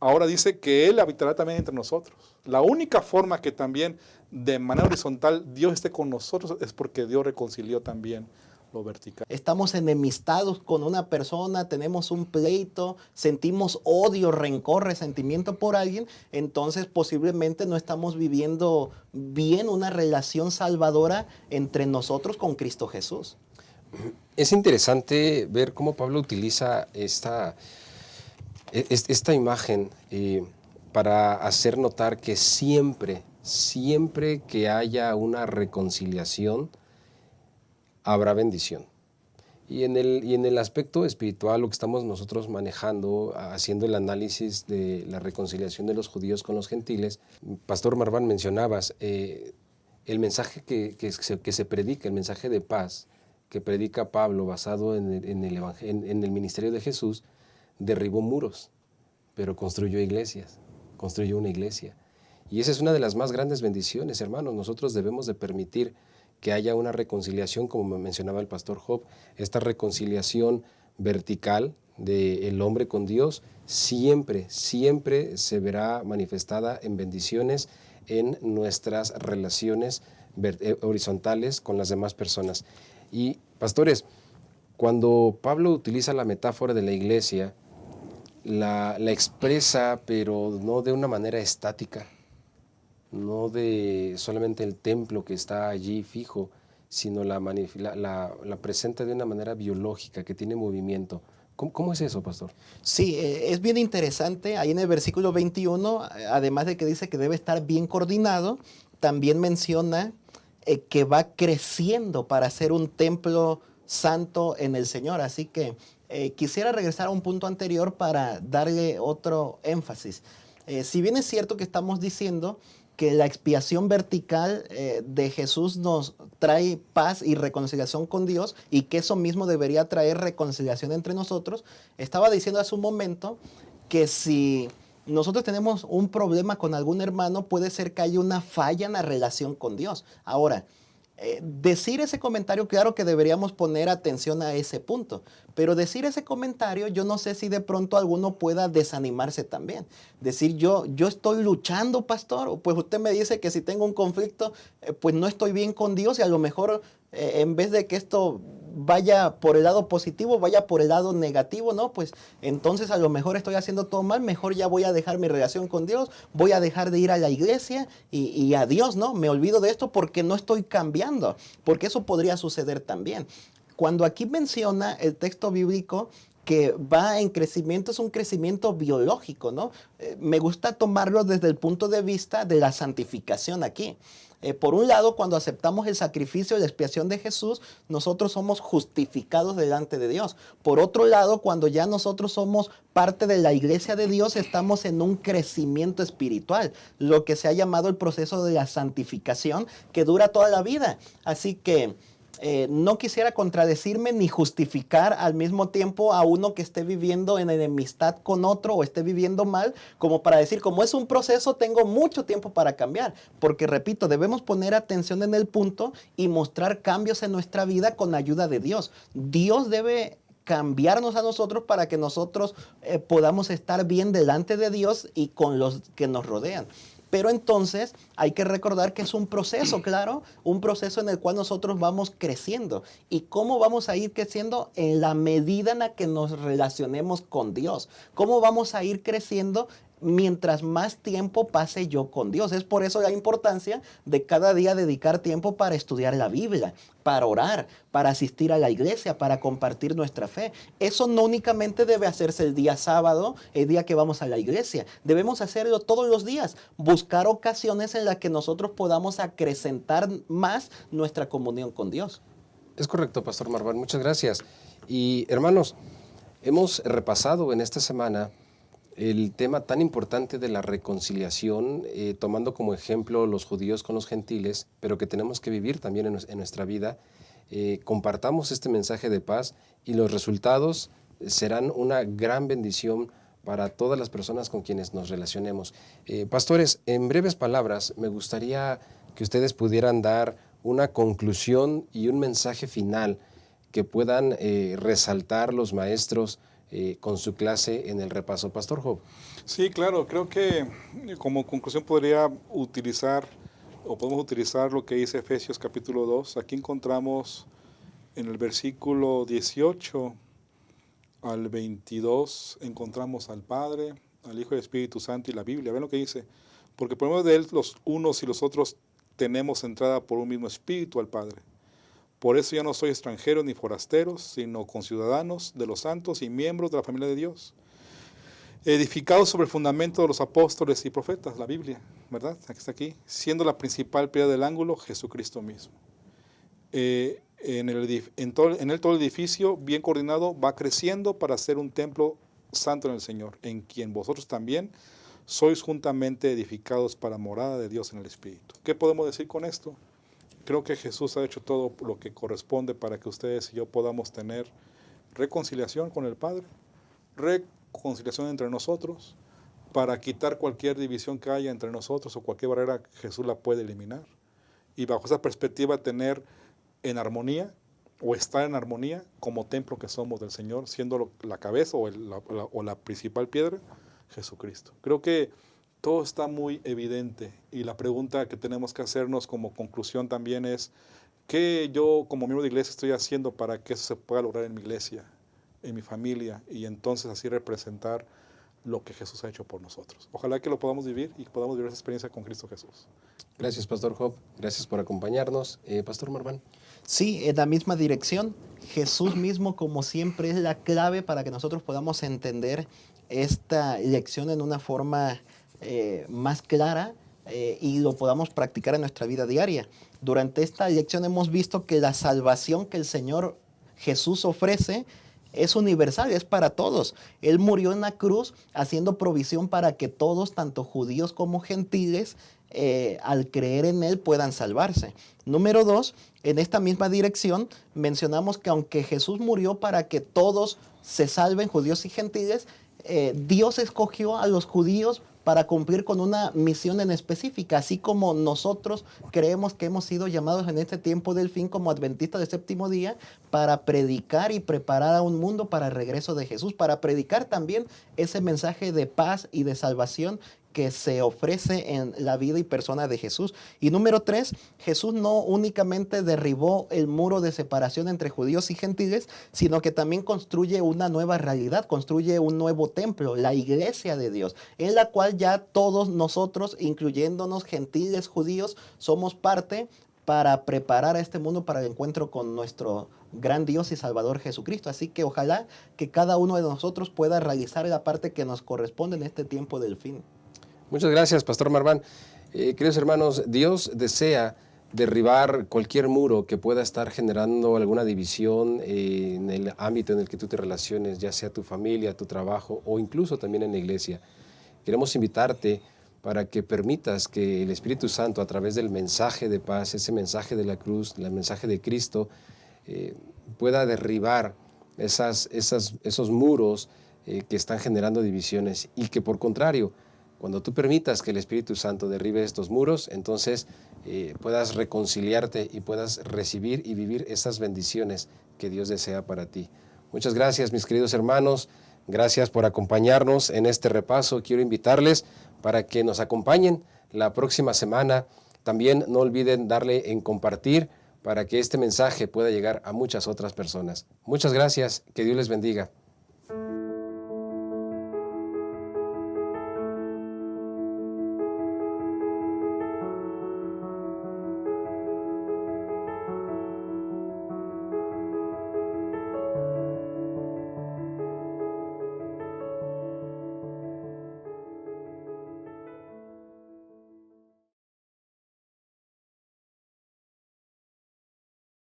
ahora dice que Él habitará también entre nosotros. La única forma que también de manera horizontal Dios esté con nosotros es porque Dios reconcilió también lo vertical. Estamos enemistados con una persona, tenemos un pleito, sentimos odio, rencor, resentimiento por alguien, entonces posiblemente no estamos viviendo bien una relación salvadora entre nosotros con Cristo Jesús. Es interesante ver cómo Pablo utiliza esta imagen para hacer notar que siempre que haya una reconciliación, habrá bendición. Y en el aspecto espiritual, lo que estamos nosotros manejando, haciendo el análisis de la reconciliación de los judíos con los gentiles, Pastor Marván, mencionabas el mensaje que se predica, el mensaje de paz que predica Pablo basado en el ministerio de Jesús, derribó muros, pero construyó iglesias, construyó una iglesia. Y esa es una de las más grandes bendiciones, hermanos. Nosotros debemos de permitir que haya una reconciliación, como mencionaba el pastor Job, esta reconciliación vertical del hombre con Dios siempre se verá manifestada en bendiciones en nuestras relaciones horizontales con las demás personas. Y, pastores, cuando Pablo utiliza la metáfora de la iglesia, la expresa, pero no de una manera estática, no de solamente el templo que está allí fijo, sino la presenta de una manera biológica, que tiene movimiento. ¿Cómo es eso, pastor? Sí, es bien interesante. Ahí en el versículo 21, además de que dice que debe estar bien coordinado, también menciona que va creciendo para ser un templo santo en el Señor. Así que quisiera regresar a un punto anterior para darle otro énfasis. Si bien es cierto que estamos diciendo que la expiación vertical de Jesús nos trae paz y reconciliación con Dios, y que eso mismo debería traer reconciliación entre nosotros, estaba diciendo hace un momento que si nosotros tenemos un problema con algún hermano, puede ser que haya una falla en la relación con Dios. Ahora, decir ese comentario, claro que deberíamos poner atención a ese punto, pero decir ese comentario, yo no sé si de pronto alguno pueda desanimarse también. Decir, yo estoy luchando, pastor, o pues usted me dice que si tengo un conflicto, pues no estoy bien con Dios y a lo mejor en vez de que esto vaya por el lado positivo, vaya por el lado negativo, ¿no? Pues entonces a lo mejor estoy haciendo todo mal, mejor ya voy a dejar mi relación con Dios, voy a dejar de ir a la iglesia y a Dios, ¿no? Me olvido de esto porque no estoy cambiando, porque eso podría suceder también. Cuando aquí menciona el texto bíblico que va en crecimiento, es un crecimiento biológico, ¿no? Me gusta tomarlo desde el punto de vista de la santificación aquí. Por un lado, cuando aceptamos el sacrificio y la expiación de Jesús, nosotros somos justificados delante de Dios. Por otro lado, cuando ya nosotros somos parte de la iglesia de Dios, estamos en un crecimiento espiritual, lo que se ha llamado el proceso de la santificación, que dura toda la vida. Así que no quisiera contradecirme ni justificar al mismo tiempo a uno que esté viviendo en enemistad con otro o esté viviendo mal, como para decir, como es un proceso, tengo mucho tiempo para cambiar. Porque, repito, debemos poner atención en el punto y mostrar cambios en nuestra vida con ayuda de Dios. Dios debe cambiarnos a nosotros para que nosotros podamos estar bien delante de Dios y con los que nos rodean. Pero entonces hay que recordar que es un proceso, claro, un proceso en el cual nosotros vamos creciendo. ¿Y cómo vamos a ir creciendo? En la medida en la que nos relacionemos con Dios. ¿Cómo vamos a ir creciendo? Mientras más tiempo pase yo con Dios. Es por eso la importancia de cada día dedicar tiempo para estudiar la Biblia, para orar, para asistir a la iglesia, para compartir nuestra fe. Eso no únicamente debe hacerse el día sábado, el día que vamos a la iglesia. Debemos hacerlo todos los días, buscar ocasiones en las que nosotros podamos acrecentar más nuestra comunión con Dios. Es correcto, Pastor Marván, muchas gracias. Y hermanos, hemos repasado en esta semana el tema tan importante de la reconciliación, tomando como ejemplo los judíos con los gentiles, pero que tenemos que vivir también en nuestra vida. Compartamos este mensaje de paz y los resultados serán una gran bendición para todas las personas con quienes nos relacionemos. Pastores, en breves palabras, me gustaría que ustedes pudieran dar una conclusión y un mensaje final que puedan resaltar los maestros con su clase en el repaso. Pastor Job. Sí, claro, creo que como conclusión podemos utilizar lo que dice Efesios capítulo 2. Aquí encontramos en el versículo 18 al 22, encontramos al Padre, al Hijo y al Espíritu Santo y la Biblia. Ven lo que dice, porque por medio de Él los unos y los otros tenemos entrada por un mismo Espíritu al Padre. Por eso ya no soy extranjeros ni forasteros, sino conciudadanos de los santos y miembros de la familia de Dios, edificados sobre el fundamento de los apóstoles y profetas, la Biblia, ¿verdad? Aquí está aquí, siendo la principal piedra del ángulo Jesucristo mismo. En él todo el edificio, bien coordinado, va creciendo para ser un templo santo en el Señor, en quien vosotros también sois juntamente edificados para morada de Dios en el Espíritu. ¿Qué podemos decir con esto? Creo que Jesús ha hecho todo lo que corresponde para que ustedes y yo podamos tener reconciliación con el Padre, reconciliación entre nosotros, para quitar cualquier división que haya entre nosotros o cualquier barrera, Jesús la puede eliminar. Y bajo esa perspectiva tener en armonía o estar en armonía como templo que somos del Señor, siendo la cabeza o la principal piedra, Jesucristo. Creo que todo está muy evidente y la pregunta que tenemos que hacernos como conclusión también es ¿qué yo como miembro de iglesia estoy haciendo para que eso se pueda lograr en mi iglesia, en mi familia y entonces así representar lo que Jesús ha hecho por nosotros? Ojalá que lo podamos vivir y podamos vivir esa experiencia con Cristo Jesús. Gracias, Pastor Job. Gracias por acompañarnos. Pastor Marván. Sí, en la misma dirección. Jesús mismo, como siempre, es la clave para que nosotros podamos entender esta lección en una forma más clara y lo podamos practicar en nuestra vida diaria. Durante esta lección hemos visto que la salvación que el Señor Jesús ofrece es universal, es para todos. Él murió en la cruz haciendo provisión para que todos, tanto judíos como gentiles, al creer en Él puedan salvarse. Número 2, en esta misma dirección mencionamos que aunque Jesús murió para que todos se salven, judíos y gentiles, Dios escogió a los judíos para cumplir con una misión en específica, así como nosotros creemos que hemos sido llamados en este tiempo del fin como adventistas del séptimo día para predicar y preparar a un mundo para el regreso de Jesús, para predicar también ese mensaje de paz y de salvación que se ofrece en la vida y persona de Jesús. Y número 3, Jesús no únicamente derribó el muro de separación entre judíos y gentiles, sino que también construye una nueva realidad, construye un nuevo templo, la iglesia de Dios, en la cual ya todos nosotros, incluyéndonos gentiles, judíos, somos parte para preparar a este mundo para el encuentro con nuestro gran Dios y Salvador Jesucristo. Así que ojalá que cada uno de nosotros pueda realizar la parte que nos corresponde en este tiempo del fin. Muchas gracias, Pastor Marván. Queridos hermanos, Dios desea derribar cualquier muro que pueda estar generando alguna división en el ámbito en el que tú te relaciones, ya sea tu familia, tu trabajo o incluso también en la iglesia. Queremos invitarte para que permitas que el Espíritu Santo, a través del mensaje de paz, ese mensaje de la cruz, el mensaje de Cristo, pueda derribar esos muros que están generando divisiones, y que por contrario, cuando tú permitas que el Espíritu Santo derribe estos muros, entonces puedas reconciliarte y puedas recibir y vivir esas bendiciones que Dios desea para ti. Muchas gracias, mis queridos hermanos. Gracias por acompañarnos en este repaso. Quiero invitarles para que nos acompañen la próxima semana. También no olviden darle en compartir para que este mensaje pueda llegar a muchas otras personas. Muchas gracias. Que Dios les bendiga.